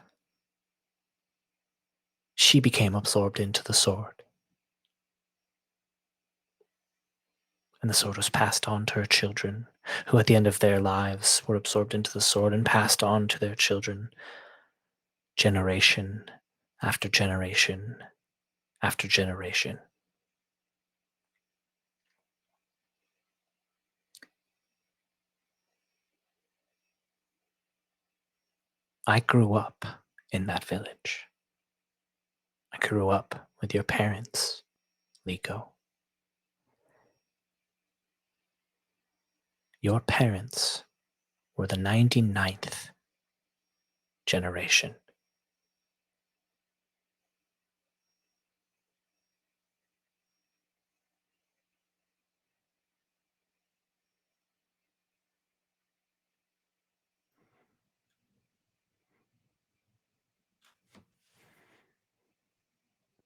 she became absorbed into the sword. And the sword was passed on to her children, who at the end of their lives were absorbed into the sword and passed on to their children, generation after generation after generation. I grew up in that village. I grew up with your parents, Leeko. Your parents were the 99th generation.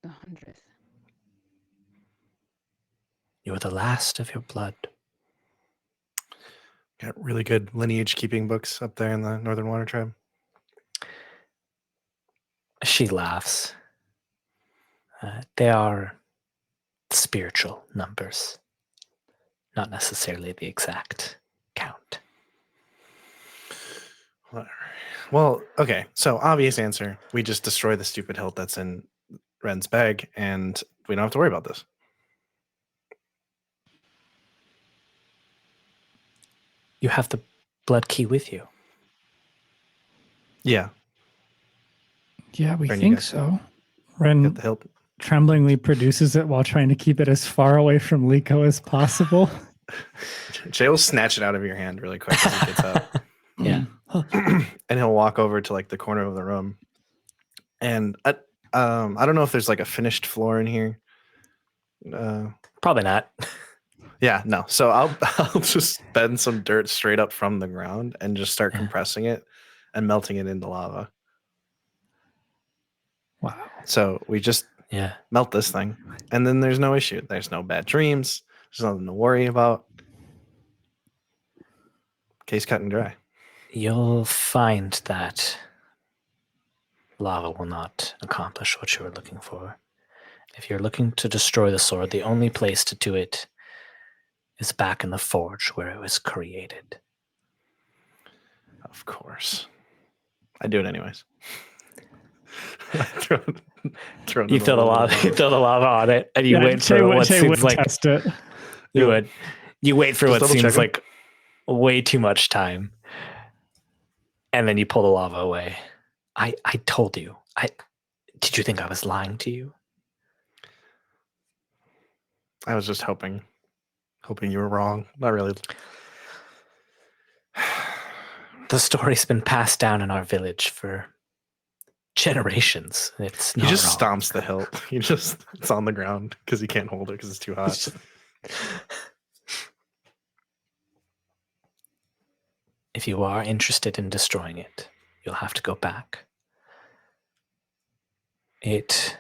The 100th. You were the last of your blood. Got really good lineage keeping books up there in the Northern Water Tribe. She laughs. They are spiritual numbers, not necessarily the exact count. Whatever. Well, okay. So obvious answer. We just destroy the stupid hilt that's in Ren's bag, and we don't have to worry about this. You have the blood key with you. Yeah. Yeah, we Ren, you think got- so. Got Ren the hilt. tremblingly produces it while trying to keep it as far away from Leeko as possible. Jay will snatch it out of your hand really quick as he gets up. Yeah. And he'll walk over to like the corner of the room. And I don't know if there's like a finished floor in here. Probably not. Yeah, no. So I'll just bend some dirt straight up from the ground and just start compressing it and melting it into lava. Wow. So we just melt this thing, and then there's no issue. There's no bad dreams. There's nothing to worry about. Case cut and dry. You'll find that lava will not accomplish what you were looking for. If you're looking to destroy the sword, the only place to do it is back in the forge where it was created. Of course. I do it anyways. You throw the lava on it, and you wait for what seems like test it. You wait for Just what seems double-checking. like way too much time, and then you pull the lava away. I told you. Did you think I was lying to you? I was just hoping you were wrong. Not really. The story's been passed down in our village for generations. It's He not just wrong. stomps the hilt. It's on the ground because he can't hold it because it's too hot. If you are interested in destroying it, you'll have to go back. It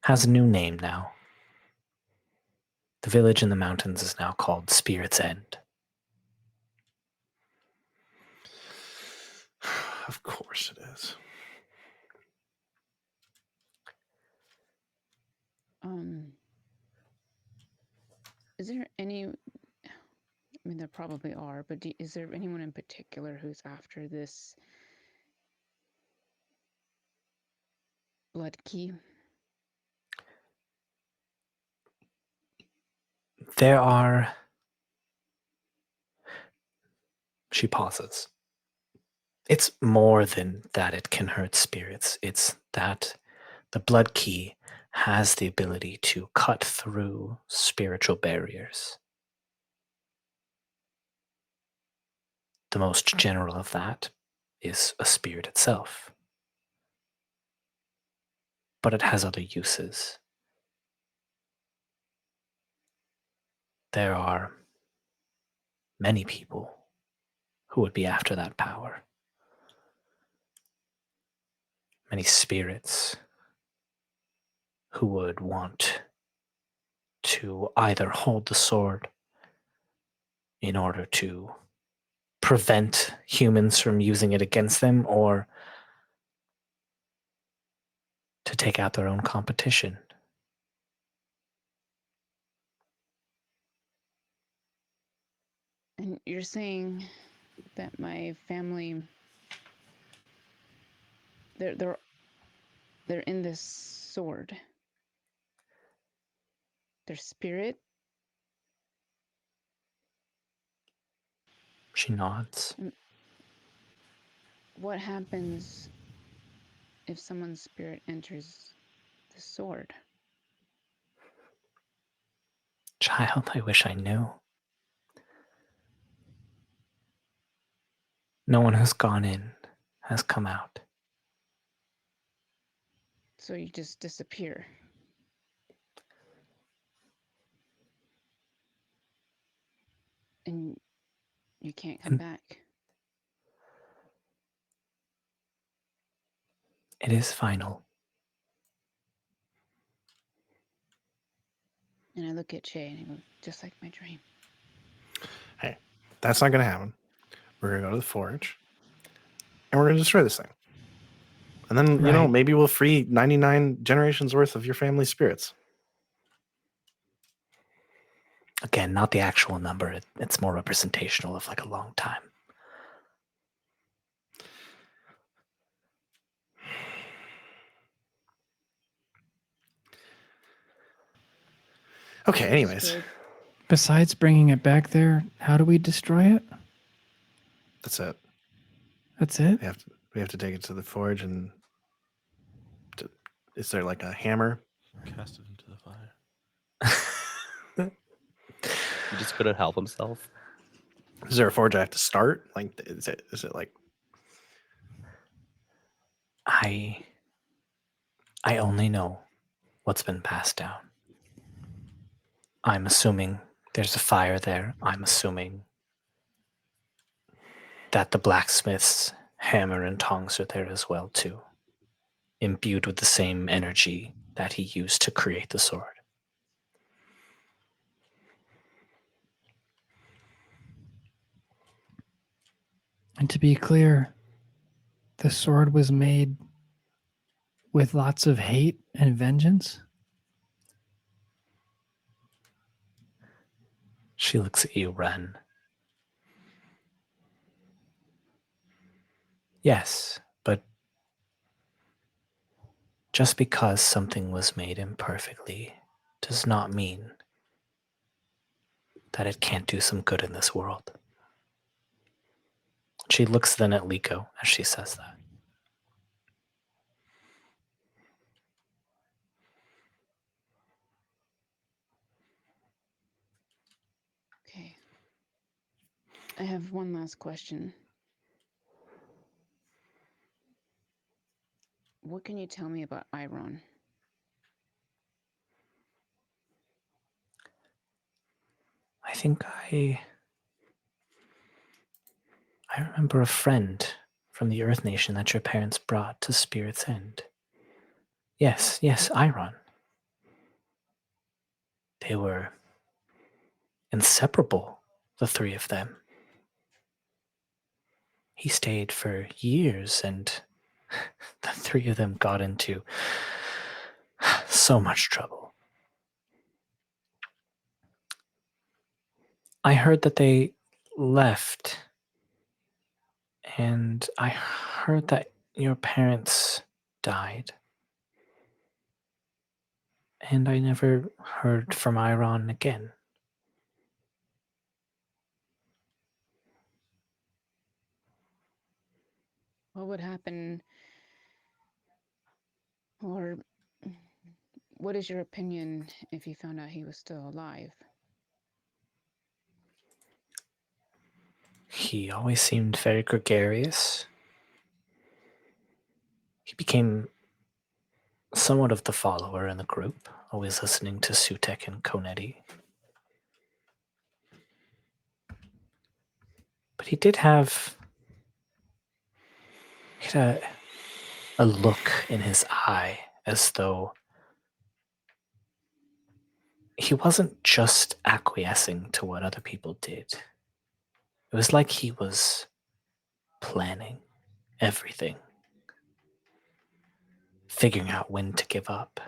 has a new name now. The village in the mountains is now called Spirit's End. Of course it is. Is there any? I mean, there probably are, but is there anyone in particular who's after this blood key? There are... She pauses. It's more than that it can hurt spirits. It's that the blood key has the ability to cut through spiritual barriers. The most general of that is a spirit itself. But it has other uses. There are many people who would be after that power. Many spirits who would want to either hold the sword in order to prevent humans from using it against them, or to take out their own competition. And you're saying that my family, they're they're in this sword. Their spirit. She nods. What happens if someone's spirit enters the sword? Child, I wish I knew. No one who's gone in has come out. So you just disappear. And you can't come back. It is final. And I look at Shay and I go, just like my dream. Hey, that's not going to happen. We're going to go to the forge and we're going to destroy this thing. And then, you know, maybe we'll free 99 generations worth of your family's spirits. Again, not the actual number. It's more representational of like a long time. Okay, anyways. Besides bringing it back there, how do we destroy it? That's it. That's it? We have to take it to the forge and... Is there like a hammer? Cast it into the fire. He just couldn't help himself. Is there a forge I have to start? Like, is it like... I only know what's been passed down. I'm assuming there's a fire there. I'm assuming that the blacksmith's hammer and tongs are there as well, too. Imbued with the same energy that he used to create the sword. And to be clear, the sword was made with lots of hate and vengeance? She looks at you, Ren. Yes, but just because something was made imperfectly does not mean that it can't do some good in this world. She looks then at Leeko as she says that. Okay. I have one last question. What can you tell me about Iron? I think I remember a friend from the Earth Nation that your parents brought to Spirit's End. Yes, Iron. They were inseparable, the three of them. He stayed for years, and the three of them got into so much trouble. I heard that they left, and I heard that your parents died. And I never heard from Iron again. What would happen, or what is your opinion if you found out he was still alive? He always seemed very gregarious. He became somewhat of the follower in the group, always listening to Sutek and Konetti. But he did have a look in his eye as though he wasn't just acquiescing to what other people did. It was like he was planning everything, figuring out when to give up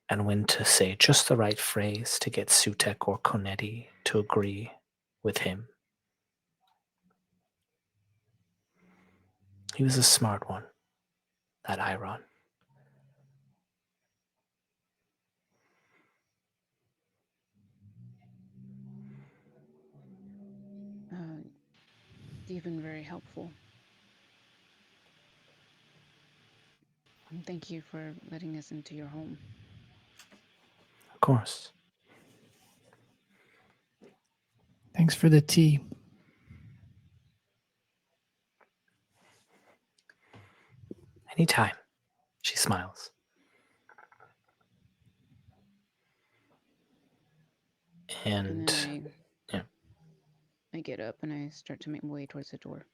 and when to say just the right phrase to get Sutek or Konetti to agree with him. He was a smart one, that Iron. You've been very helpful. And thank you for letting us into your home. Of course. Thanks for the tea. Anytime. She smiles. And then yeah. I get up and I start to make my way towards the door.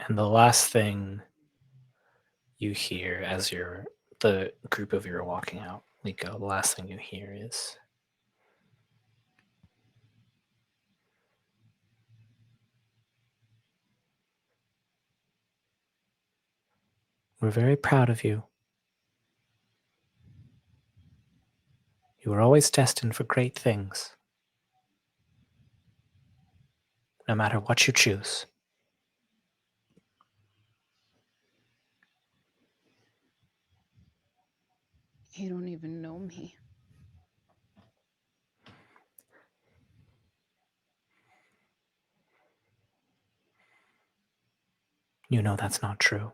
And the last thing you hear as the group of you are walking out, Leeko, the last thing you hear is, "We're very proud of you. You were always destined for great things. No matter what you choose." You don't even know me. You know that's not true.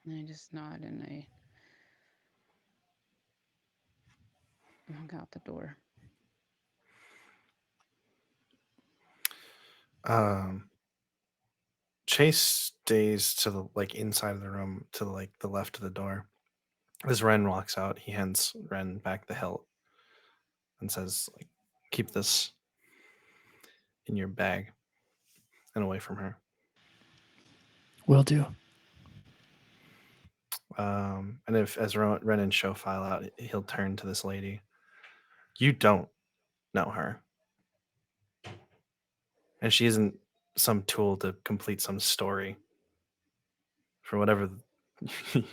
And I just nod and I walk out the door. Chase stays to the inside of the room to the left of the door. As Ren walks out, he hands Ren back the hilt and says, "Keep this in your bag and away from her." Will do. And as Ren and Sho file out, he'll turn to this lady. "You don't know her, and she isn't some tool to complete some story for whatever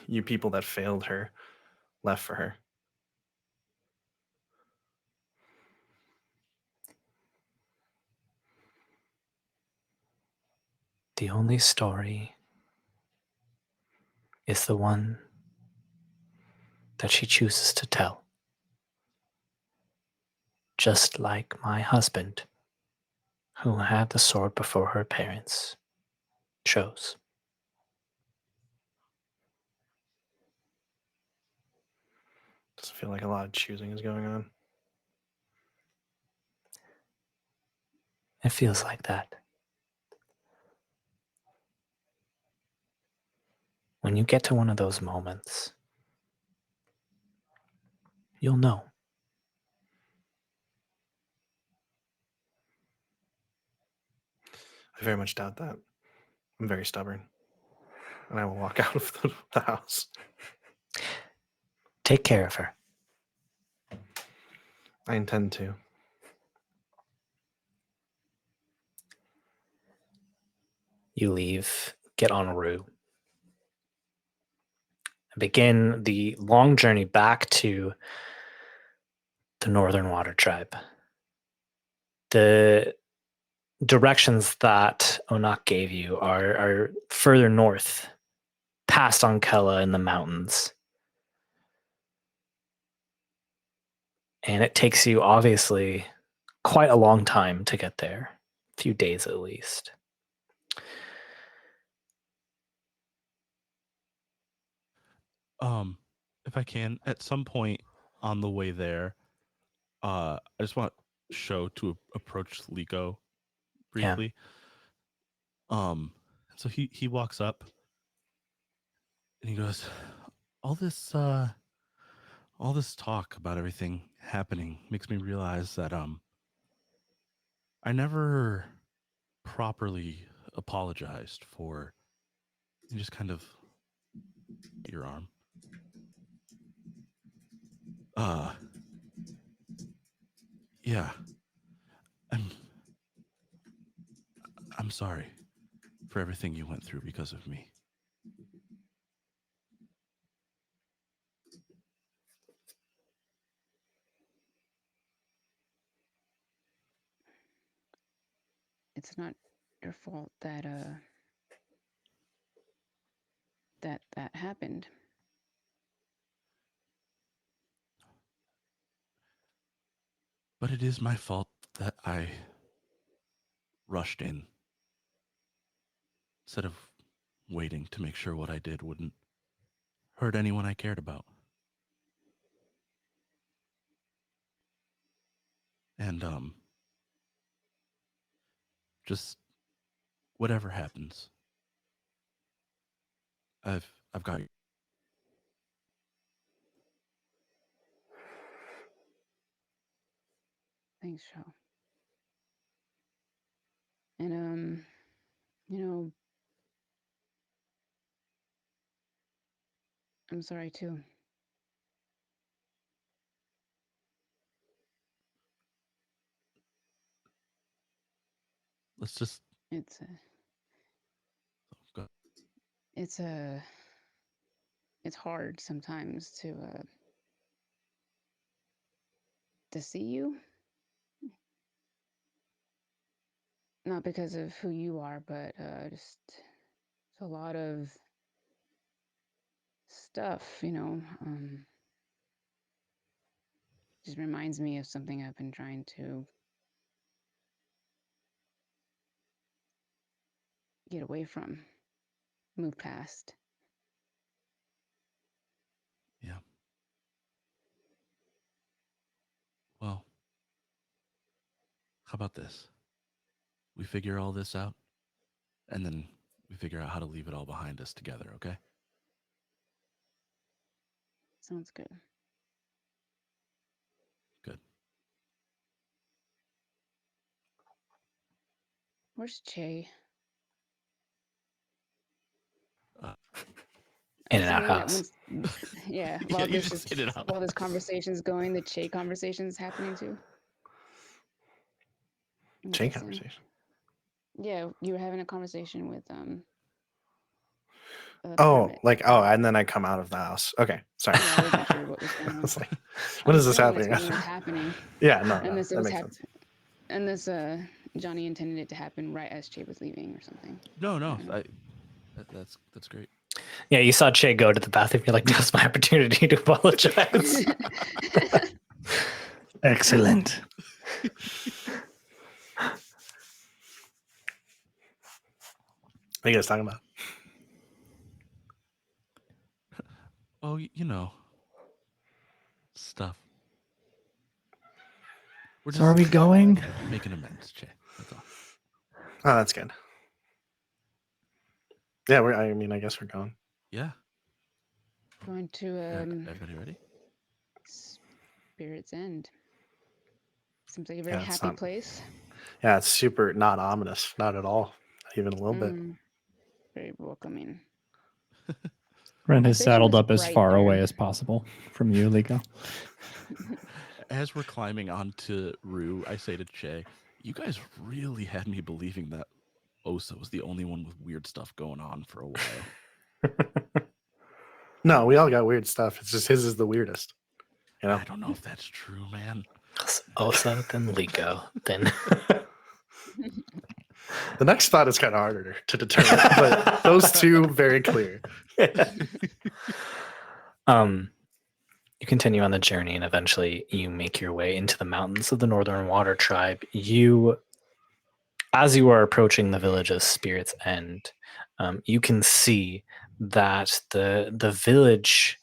you people that failed her left for her." The only story is the one that she chooses to tell. Just like my husband, who had the sword before her parents chose. Does it feel like a lot of choosing is going on? It feels like that. When you get to one of those moments, you'll know. I very much doubt that. I'm very stubborn. And I will walk out of the house. Take care of her. I intend to. You leave, get en route, and begin the long journey back to the Northern Water Tribe. The directions that Onak gave you are further north, past Ankela in the mountains. And it takes you, obviously, quite a long time to get there. A few days at least. If I can, at some point on the way there, I just want Sho to approach Leeko briefly. Yeah. So he walks up and he goes, all this talk about everything happening makes me realize that I never properly apologized for just kind of your arm. Yeah. I'm sorry for everything you went through because of me. It's not your fault that that happened. But it is my fault that I rushed in instead of waiting to make sure what I did wouldn't hurt anyone I cared about. And just whatever happens, I've got you. Thanks, Sho. And I'm sorry too. Let's just. It's hard sometimes to see you. Not because of who you are, but just it's a lot of stuff, just reminds me of something I've been trying to get away from, move past. Yeah. Well, how about this? We figure all this out, and then we figure out how to leave it all behind us together, okay? Sounds good. Good. Where's Che? In and out house. Yeah, while this conversation's going, the Che conversation's happening too. Che conversation. Yeah, you were having a conversation with and then I come out of the house. Okay, sorry. Yeah, I wasn't sure what was going on. I was like, what is this happening? What was happening? Yeah, no, and this that makes sense. And this Johnny intended it to happen right as Che was leaving or something. No, that's great. Yeah, you saw Che go to the bathroom. You're like, now's my opportunity to apologize. Excellent. What are you guys talking about? Oh, stuff. So are we going? Making amends, Che. That's all. Oh, that's good. Yeah, I guess we're going. Yeah. Going to everybody ready? Spirit's End. Seems like a very happy place. Yeah, it's super not ominous, not at all, even a little bit. Very welcoming. Ren has saddled up as far away as possible from you, Leeko. As we're climbing onto Rue, I say to Che, you guys really had me believing that Osa was the only one with weird stuff going on for a while. No, we all got weird stuff. It's just his is the weirdest. I don't know if that's true, man. Osa, then Leeko, then... The next thought is kind of harder to determine, but those two very clear. You continue on the journey, and eventually you make your way into the mountains of the Northern Water Tribe. As you are approaching the village of Spirit's End, you can see that the village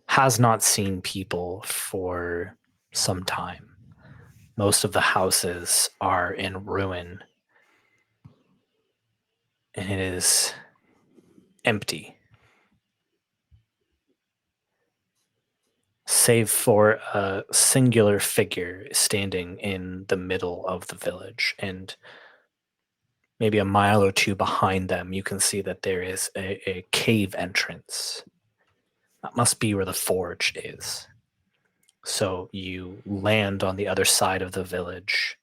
has not seen people for some time. Most of the houses are in ruin, and it is empty, save for a singular figure standing in the middle of the village. And maybe a mile or two behind them, you can see that there is a cave entrance. That must be where the forge is. So you land on the other side of the village.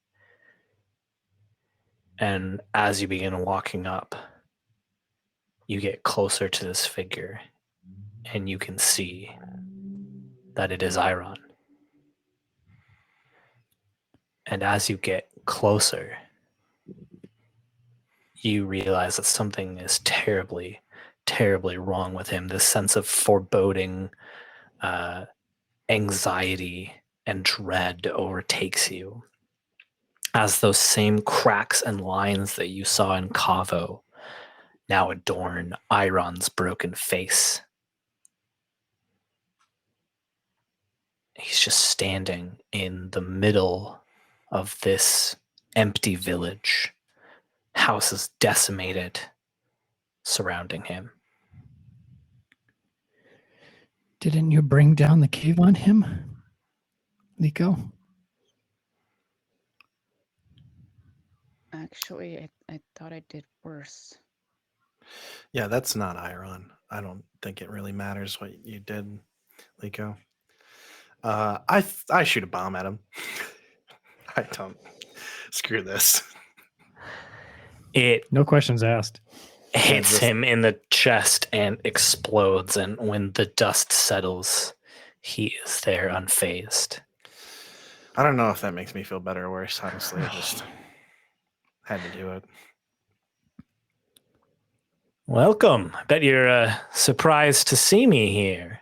And as you begin walking up, you get closer to this figure, and you can see that it is Iron. And as you get closer, you realize that something is terribly, terribly wrong with him. This sense of foreboding, anxiety, and dread overtakes you as those same cracks and lines that you saw in Kaavo now adorn Iron's broken face. He's just standing in the middle of this empty village. Houses decimated surrounding him. Didn't you bring down the cave on him, Leeko? Actually, I thought I did worse. Yeah, that's not Iron. I don't think it really matters what you did, Leeko. I shoot a bomb at him. I don't. Screw this. It No questions asked. hits just- him in the chest and explodes, and when the dust settles, he is there unfazed. I don't know if that makes me feel better or worse. Honestly, I just had to do it. Welcome. I bet you're surprised to see me here.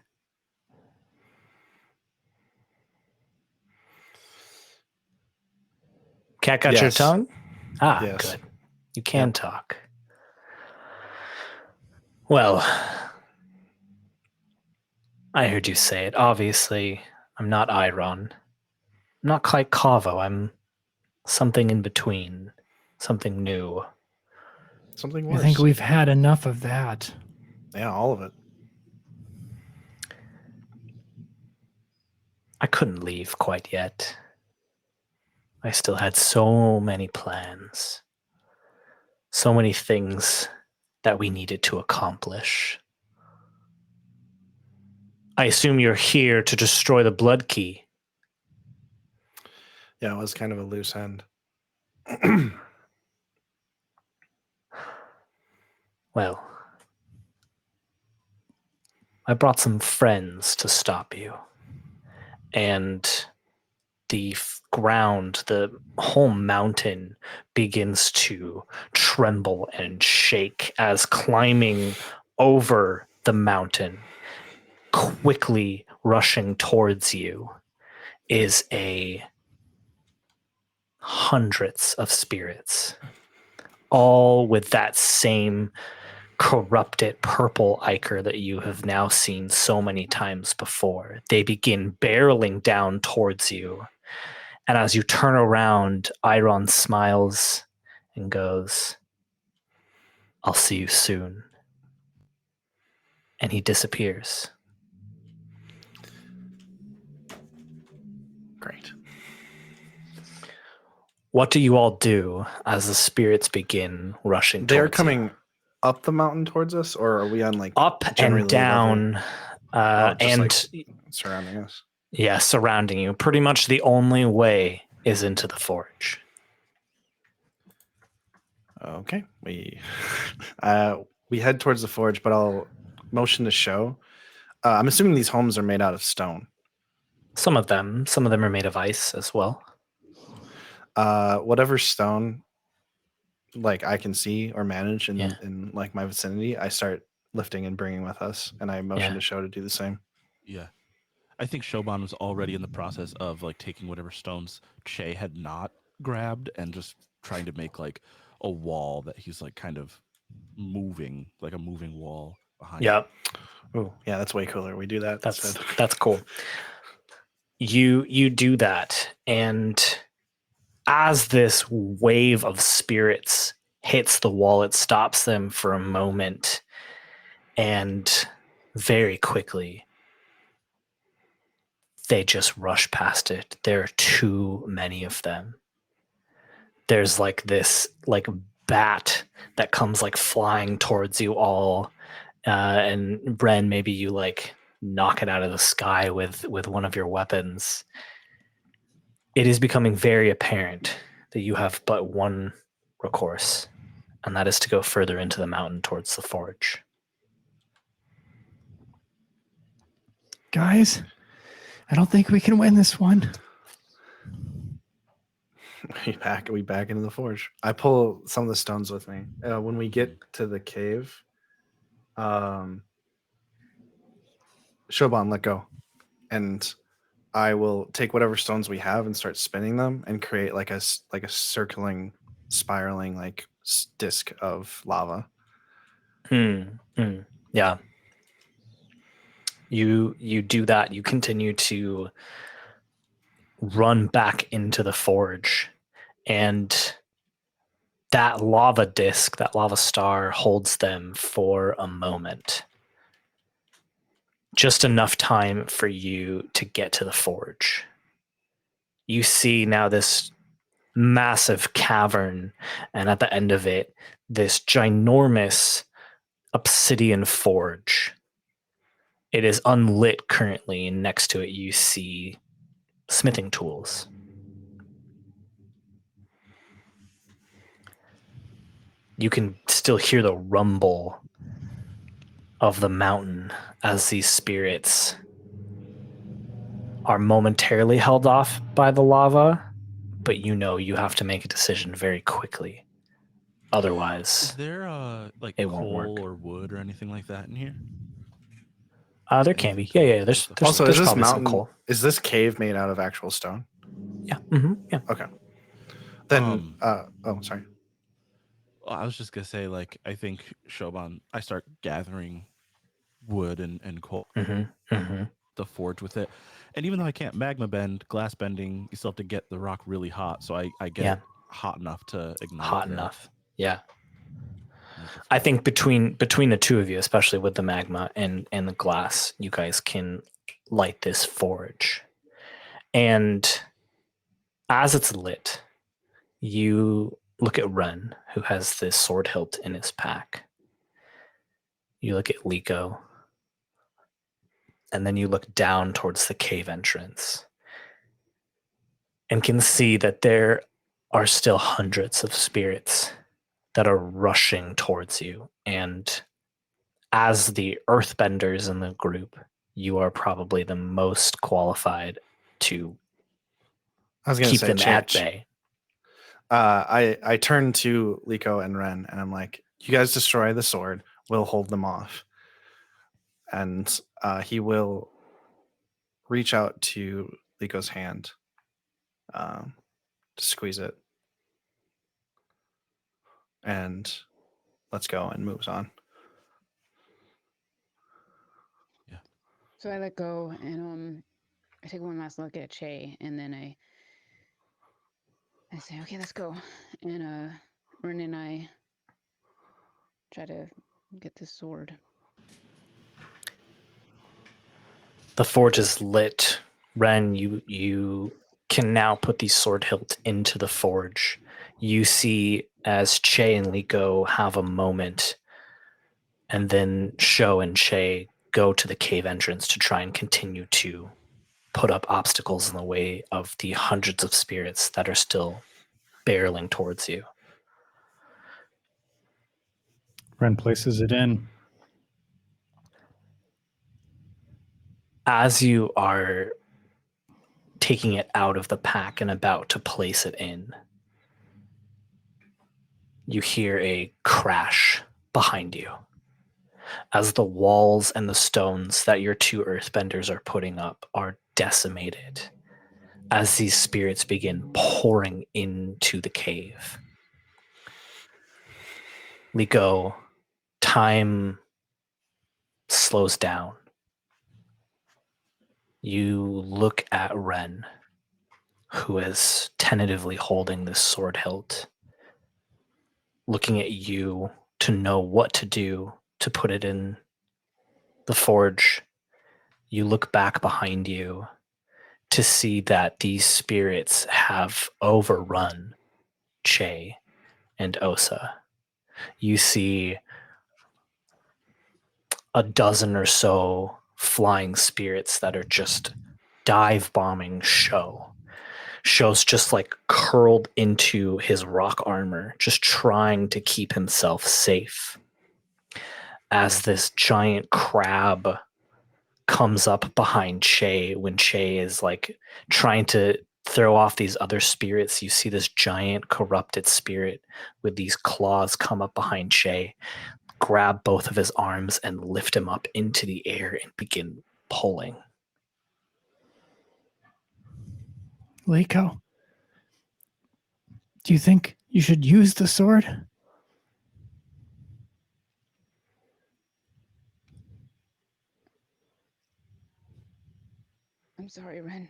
Cat got your Yes. tongue? Ah, Yes. good. You can talk. Well, I heard you say it. Obviously, I'm not Iron. I'm not quite Kaavo. I'm something in between. Something new. Something I worse. think we've had enough of that. Yeah, all of it. I couldn't leave quite yet. I still had so many plans. So many things that we needed to accomplish. I assume you're here to destroy the Blood Key. Yeah, it was kind of a loose end. Well, I brought some friends to stop you. And the ground, the whole mountain begins to tremble and shake as climbing over the mountain, quickly rushing towards you, is a hundreds of spirits, all with that same corrupted purple ichor that you have now seen so many times before. They begin barreling down towards you. And as you turn around, Iron smiles and goes, "I'll see you soon." And he disappears. Great. What do you all do as the spirits begin rushing They're towards you? coming up the mountain towards us, or are we on like Up generally and down, just and like surrounding us? yeah, surrounding you. Pretty much the only way is into the forge. Okay, we head towards the forge, but I'll motion to show. I'm assuming these homes are made out of stone. Some of them are made of ice as well. Whatever stone, like I can see or manage in, Yeah. in like my vicinity, I start lifting and bringing with us, and I motion Yeah. to show to do the same. Yeah. I think Shoban was already in the process of like taking whatever stones Che had not grabbed and just trying to make like a wall that he's like kind of moving, like a moving wall behind. Yep. Oh, yeah, that's way cooler. We do that. instead. That's cool. You do that, and as this wave of spirits hits the wall, it stops them for a moment, and very quickly they just rush past it. There are too many of them. There's like this like bat that comes like flying towards you all, and Bren, maybe you like knock it out of the sky with one of your weapons. It is becoming very apparent that you have but one recourse, and that is to go further into the mountain towards the forge. Guys, I don't think we can win this one. We back into the forge. I pull some of the stones with me. When we get to the cave, Shoban, let go. And I will take whatever stones we have and start spinning them and create like a circling, spiraling like disc of lava. Yeah. You do that. You continue to run back into the forge, and that lava disc, that lava star, holds them for a moment. Just enough time for you to get to the forge. You see now this massive cavern, and at the end of it, this ginormous obsidian forge. It is unlit currently, and next to it you see smithing tools. You can still hear the rumble of the mountain as these spirits are momentarily held off by the lava, but you know you have to make a decision very quickly. Otherwise, is there like it won't coal work. or wood or anything like that in here? There can be. Yeah. There's also, there's is this probably some mountain? coal. Is this cave made out of actual stone? Yeah. Yeah. Okay. Then, sorry. I was just gonna say, like, I think Shoban, I start gathering wood and coal, the forge with it, and even though I can't magma bend, glass bending, you still have to get the rock really hot, so I get it hot enough to ignite. Hot enough. Yeah. I think between the two of you, especially with the magma and the glass, you guys can light this forge. And as it's lit, you look at Ren, who has this sword hilt in his pack. You look at Leeko. And then you look down towards the cave entrance and can see that there are still hundreds of spirits that are rushing towards you. And as the earthbenders in the group, you are probably the most qualified to keep them at bay. I turn to Leeko and Ren, and I'm like, you guys destroy the sword, we'll hold them off. And he will reach out to Leeko's hand to squeeze it. And let's go, and moves on. Yeah. So I let go, and I take one last look at Che, and then I say, okay, let's go. And Ren and I try to get this sword. The forge is lit. Ren, you can now put the sword hilt into the forge. You see as Che and Leeko have a moment, and then Sho and Che go to the cave entrance to try and continue to put up obstacles in the way of the hundreds of spirits that are still barreling towards you. Ren places it in. As you are taking it out of the pack and about to place it in, you hear a crash behind you as the walls and the stones that your two earthbenders are putting up are decimated as these spirits begin pouring into the cave. Leeko, time slows down. You look at Ren, who is tentatively holding this sword hilt, looking at you to know what to do to put it in the forge. You look back behind you to see that these spirits have overrun Che and Osa. You see a dozen or so flying spirits that are just dive bombing Sho. Sho's just like curled into his rock armor, just trying to keep himself safe. As this giant crab comes up behind Che, when Che is like trying to throw off these other spirits, you see this giant corrupted spirit with these claws come up behind Che, grab both of his arms and lift him up into the air and begin pulling. Leeko, do you think you should use the sword? I'm sorry, Ren.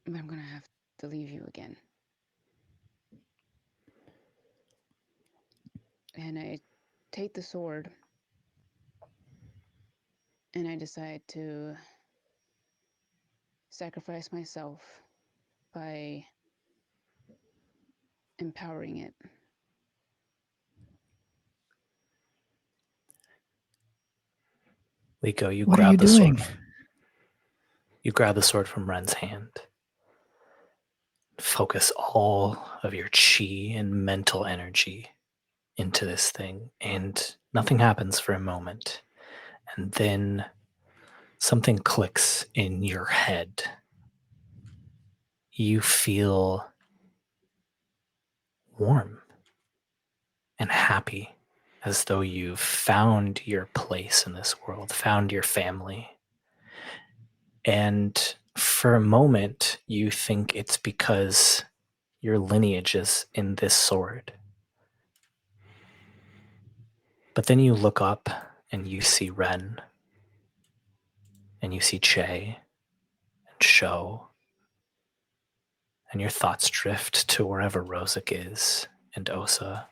But I'm gonna have to leave you again. And I take the sword and I decide to sacrifice myself by empowering it. Leeko, you What are grab you the doing? sword. You grab the sword from Ren's hand. Focus all of your chi and mental energy into this thing, and nothing happens for a moment. And then something clicks in your head. You feel warm and happy, as though you've found your place in this world, found your family. And for a moment, you think it's because your lineage is in this sword. But then you look up and you see Ren, and you see Che and Sho, and your thoughts drift to wherever Rosic is and Osa.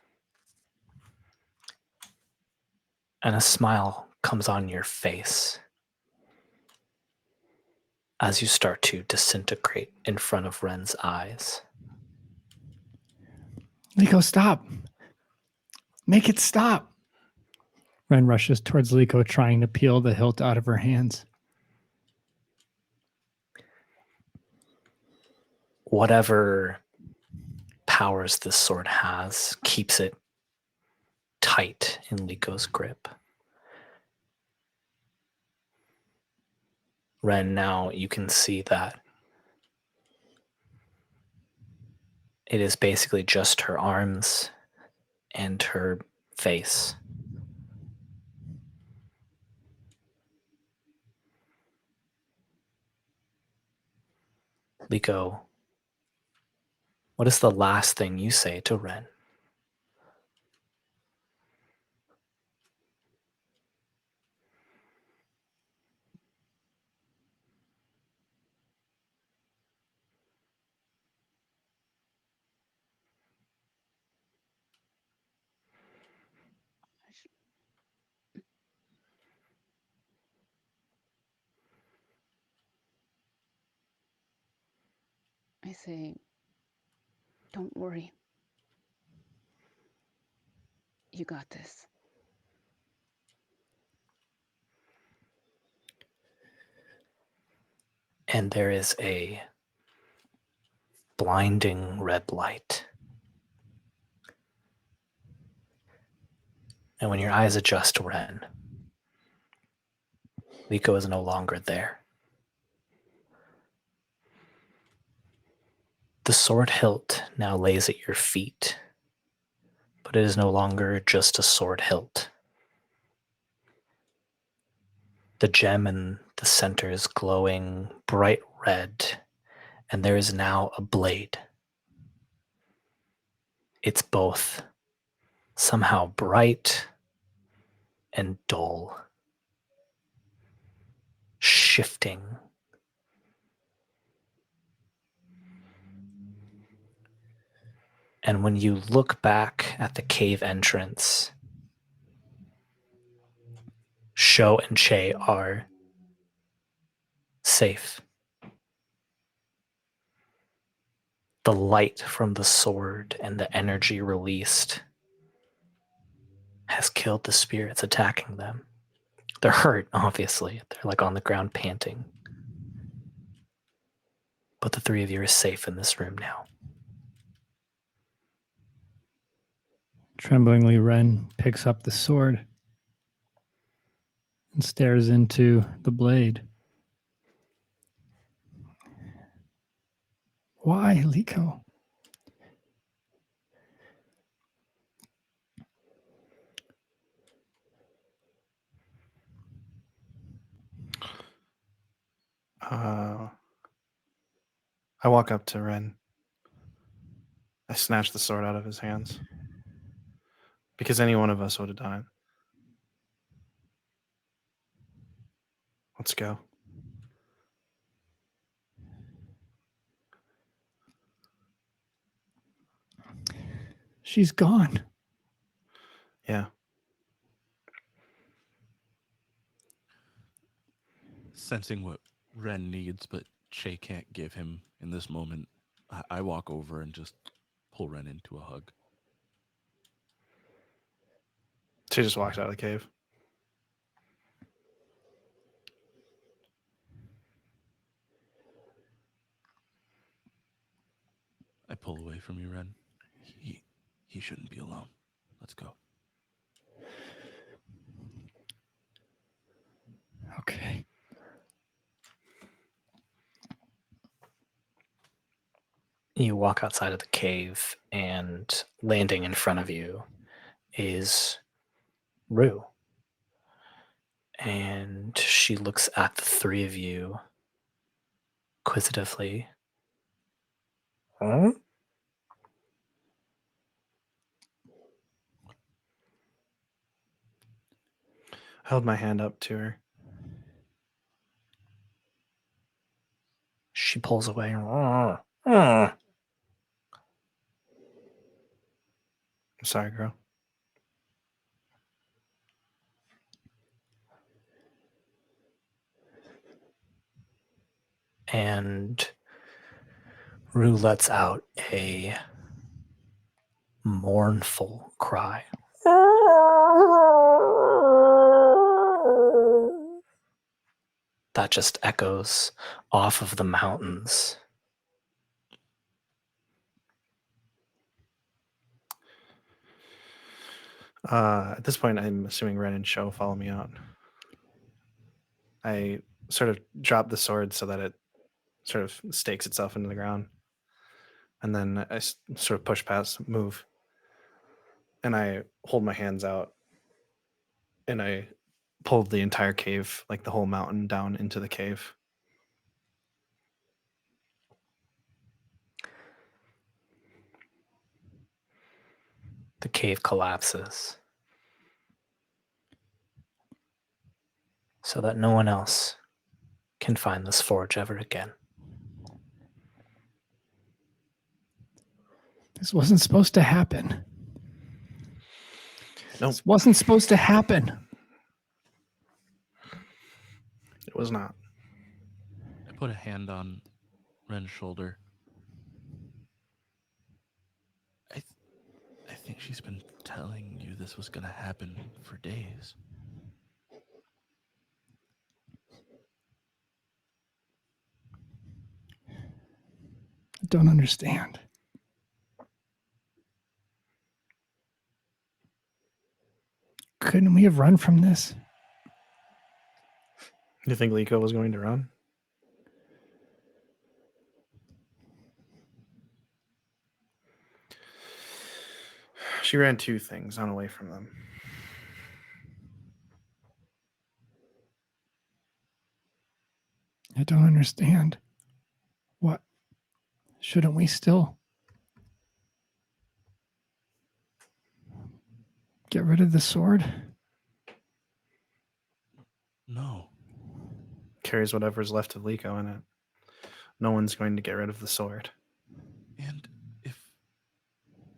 And a smile comes on your face as you start to disintegrate in front of Ren's eyes. Leeko, stop. Make it stop. Ren rushes towards Leeko, trying to peel the hilt out of her hands. Whatever powers this sword has keeps it tight in Leeko's grip. Ren, now you can see that it is basically just her arms and her face. Leeko, what is the last thing you say to Ren? I say, don't worry. You got this. And there is a blinding red light. And when your eyes adjust to Ren, Leeko is no longer there. The sword hilt now lays at your feet, but it is no longer just a sword hilt. The gem in the center is glowing bright red, and there is now a blade. It's both somehow bright and dull, shifting. And when you look back at the cave entrance, Sho and Che are safe. The light from the sword and the energy released has killed the spirits attacking them. They're hurt, obviously. They're like on the ground panting. But the three of you are safe in this room now. Tremblingly, Ren picks up the sword and stares into the blade. Why, Leeko? I walk up to Ren. I snatch the sword out of his hands. Because any one of us would have done it. Let's go. She's gone. Yeah. Sensing what Ren needs, but Che can't give him in this moment, I walk over and just pull Ren into a hug. She just walked out of the cave. I pull away from you, Ren. He shouldn't be alone. Let's go. Okay. You walk outside of the cave, and landing in front of you is Rue. And she looks at the three of you inquisitively. Huh? I held my hand up to her. She pulls away. I'm sorry, girl. And Rue lets out a mournful cry. That just echoes off of the mountains. At this point, I'm assuming Ren and Sho follow me out. I sort of drop the sword so that it sort of stakes itself into the ground. And then I sort of push past, move. And I hold my hands out. And I pulled the entire cave, like the whole mountain, down into the cave. The cave collapses so that no one else can find this forge ever again. This wasn't supposed to happen. Nope. This wasn't supposed to happen. It was not. I put a hand on Ren's shoulder. I think she's been telling you this was going to happen for days. I don't understand. Couldn't we have run from this? You think Leeko was going to run? She ran two things on away from them. I don't understand. What? Shouldn't we still get rid of the sword? No. Carries whatever's left of Leeko in it. No one's going to get rid of the sword. And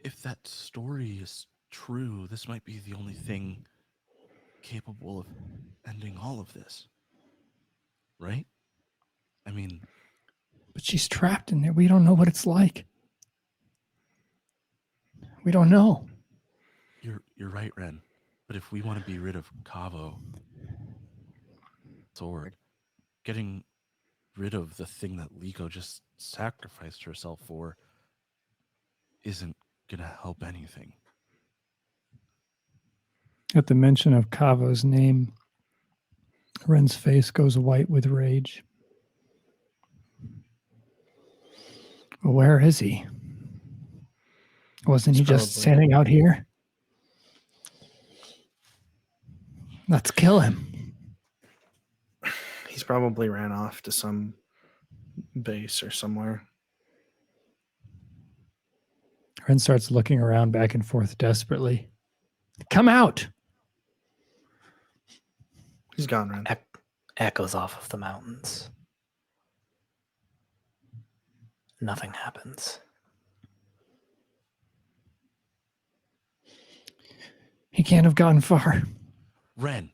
if that story is true, this might be the only thing capable of ending all of this. Right? I mean... But she's trapped in there. We don't know what it's like. We don't know. You're right, Ren. But if we want to be rid of Kaavo, sword, getting rid of the thing that Leeko just sacrificed herself for isn't gonna help anything. At the mention of Kaavo's name, Ren's face goes white with rage. Where is he? Wasn't he just standing out here? Let's kill him. He's probably ran off to some base or somewhere. Ren starts looking around back and forth desperately. Come out! He's gone, Ren. Echoes off of the mountains. Nothing happens. He can't have gotten far. Ren.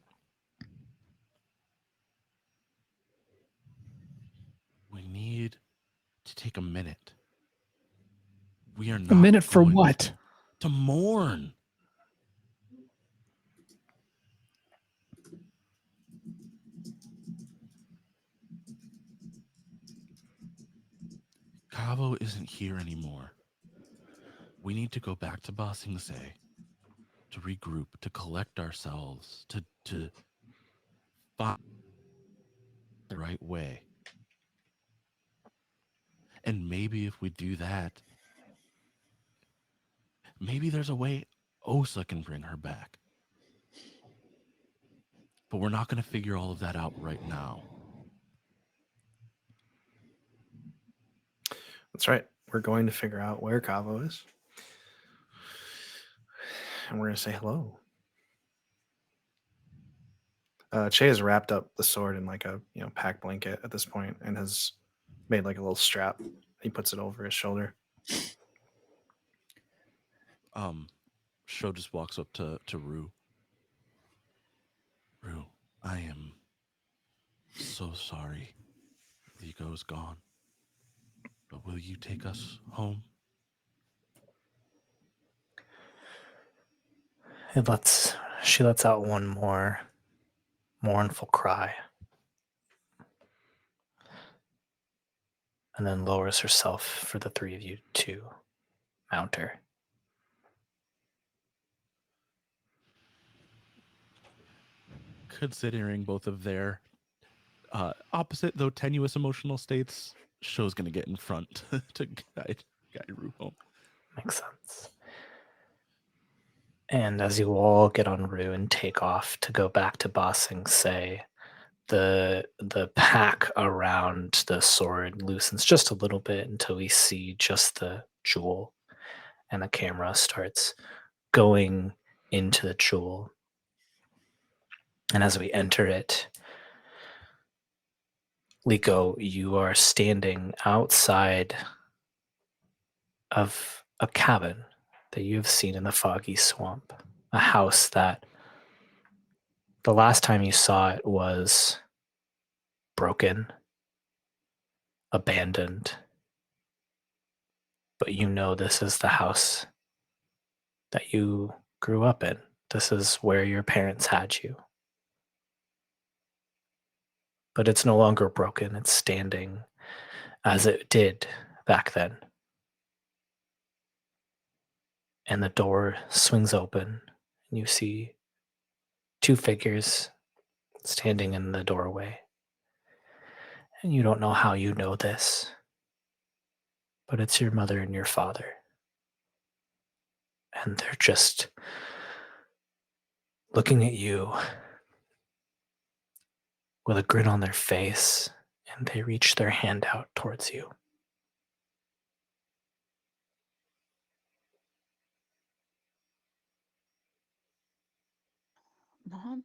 We need to take a minute. We are not A minute for going what? to mourn. Kaavo isn't here anymore. We need to go back to Ba Sing Se to regroup, to collect ourselves, to find the right way. And maybe if we do that, maybe there's a way Osa can bring her back. But we're not going to figure all of that out right now. That's right. We're going to figure out where Kaavo is. And we're going to say hello. Che has wrapped up the sword in like a pack blanket at this point and has made like a little strap. He puts it over his shoulder. Sho just walks up to Rue. Rue, I am so sorry Leeko's gone. But will you take us home? She lets out one more mournful cry. And then lowers herself for the three of you to mount her. Considering both of their opposite, though tenuous emotional states, Sho's going to get in front to guide Rue home. Makes sense. And as you all get on Rue and take off to go back to Ba Sing Se, the pack around the sword loosens just a little bit until we see just the jewel, and the camera starts going into the jewel. And as we enter it, Leeko, you are standing outside of a cabin that you have seen in the foggy swamp, a house that the last time you saw it was broken, abandoned, but you know this is the house that you grew up in. This is where your parents had you. But it's no longer broken. It's standing as it did back then. And the door swings open, and you see two figures standing in the doorway. And you don't know how you know this, but it's your mother and your father. And they're just looking at you with a grin on their face, and they reach their hand out towards you. Mom?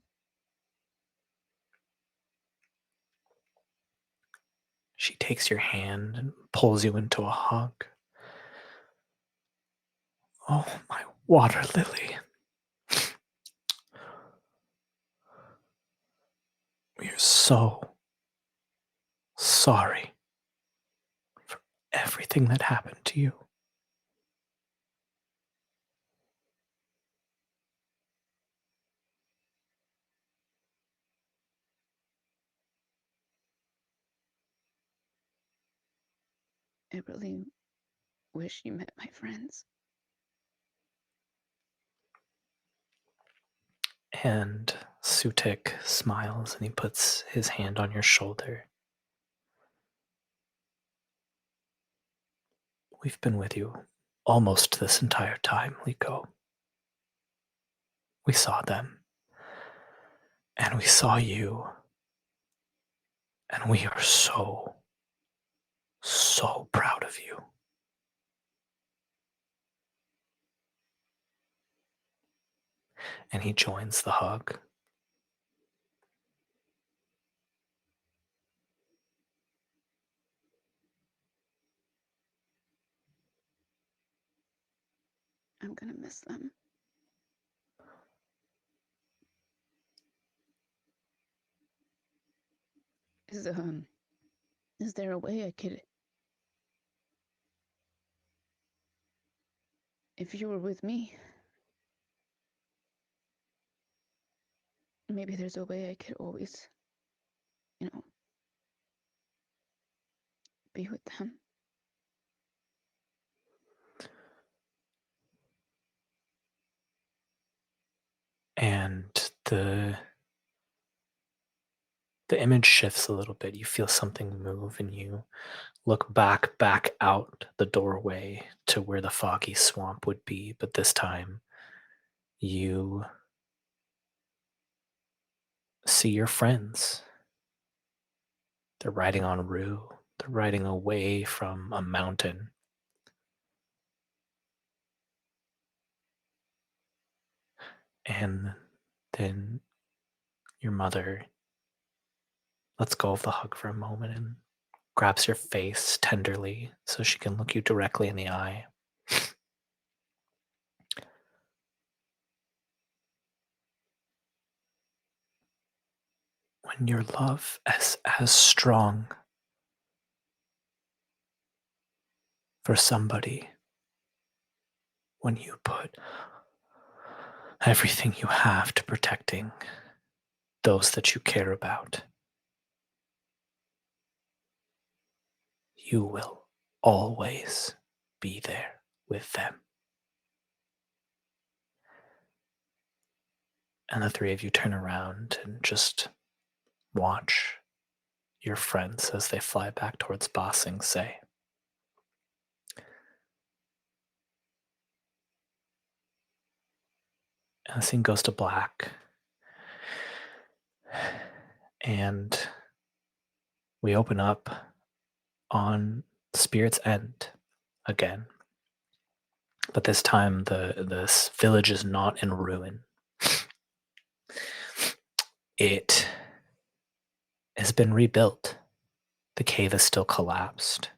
She takes your hand and pulls you into a hug. Oh, my water lily. We are so sorry for everything that happened to you. I really wish you met my friends. And Sutik smiles and he puts his hand on your shoulder. We've been with you almost this entire time, Leeko. We saw them. And we saw you. And we are so proud of you. And he joins the hug. I'm gonna miss them. Is there a way I could, if you were with me, maybe there's a way I could always, be with them. And the image shifts a little bit. You feel something move and you look back out the doorway to where the foggy swamp would be, but this time you see your friends. They're riding on Rue. They're riding away from a mountain. And then your mother lets go of the hug for a moment and grabs your face tenderly so she can look you directly in the eye. When your love is as strong for somebody, when you put everything you have to protecting those that you care about, you will always be there with them. And the three of you turn around and just watch your friends as they fly back towards Ba Sing Se. And the scene goes to black. And we open up on Spirit's End again. But this time this village is not in ruin. It has been rebuilt. The cave is still collapsed.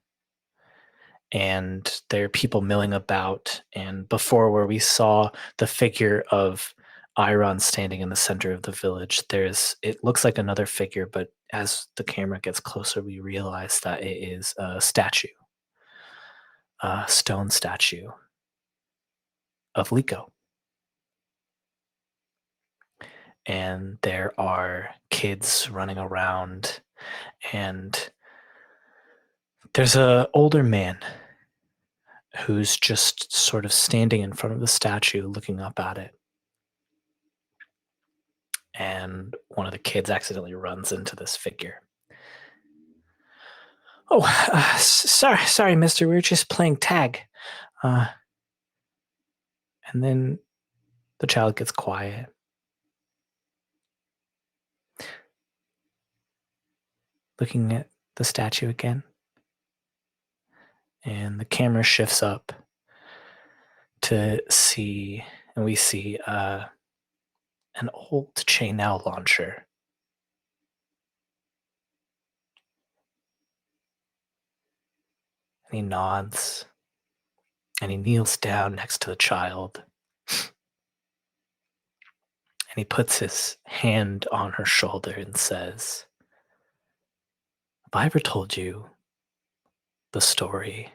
And there are people milling about. And before, where we saw the figure of Iron standing in the center of the village, it looks like another figure, but as the camera gets closer, we realize that it is a statue, a stone statue of Leeko. And there are kids running around, and there's an older man who's just sort of standing in front of the statue looking up at it. And one of the kids accidentally runs into this figure. Oh, sorry, mister. We were just playing tag. And then the child gets quiet. Looking at the statue again. And the camera shifts up to see, and we see an old chainel launcher. And he nods, and he kneels down next to the child. And he puts his hand on her shoulder and says, "Have I ever told you the story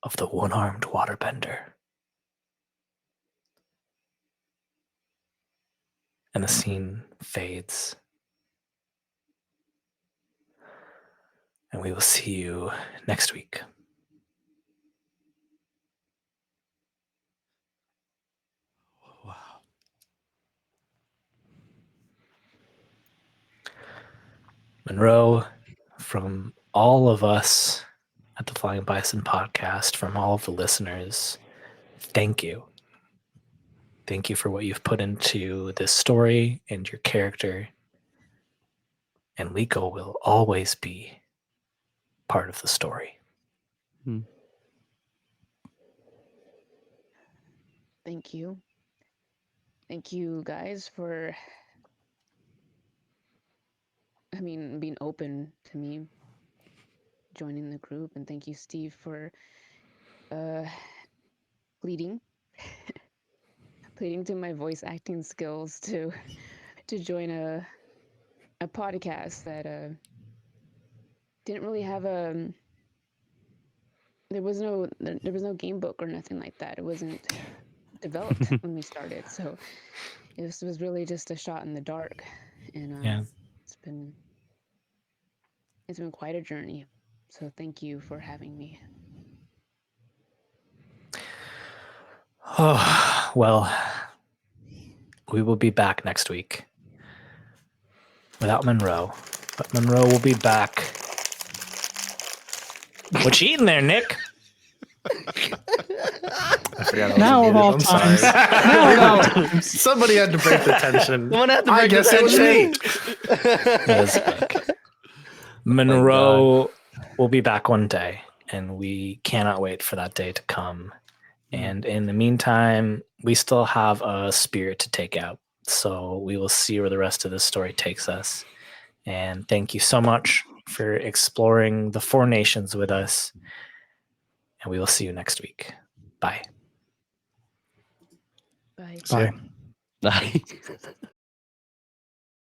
of the one-armed waterbender?" And the scene fades. And we will see you next week. Wow. Monroe, from all of us at the Flying Bison Podcast, from all of the listeners, thank you. Thank you for what you've put into this story and your character. and Leeko will always be part of the story. Thank you. Thank you guys for, being open to me joining the group, and thank you, Steve, for pleading to my voice acting skills to join a podcast that didn't really have there was no game book or nothing like that. It wasn't developed when we started, so this was really just a shot in the dark, and it's been quite a journey. So thank you for having me. Oh, well, we will be back next week without Monroe, but Monroe will be back. What you eating there, Nick? I forgot I was Now of muted. all I'm times. sorry. Now of all times. Somebody had to break the tension. Someone had to I break the guess it was me. Yes, Nick. Monroe will be back one day, and we cannot wait for that day to come. And in the meantime, we still have a spirit to take out. So we will see where the rest of this story takes us. And thank you so much for exploring the 4 nations with us. And we will see you next week. Bye. Bye. Bye. Bye.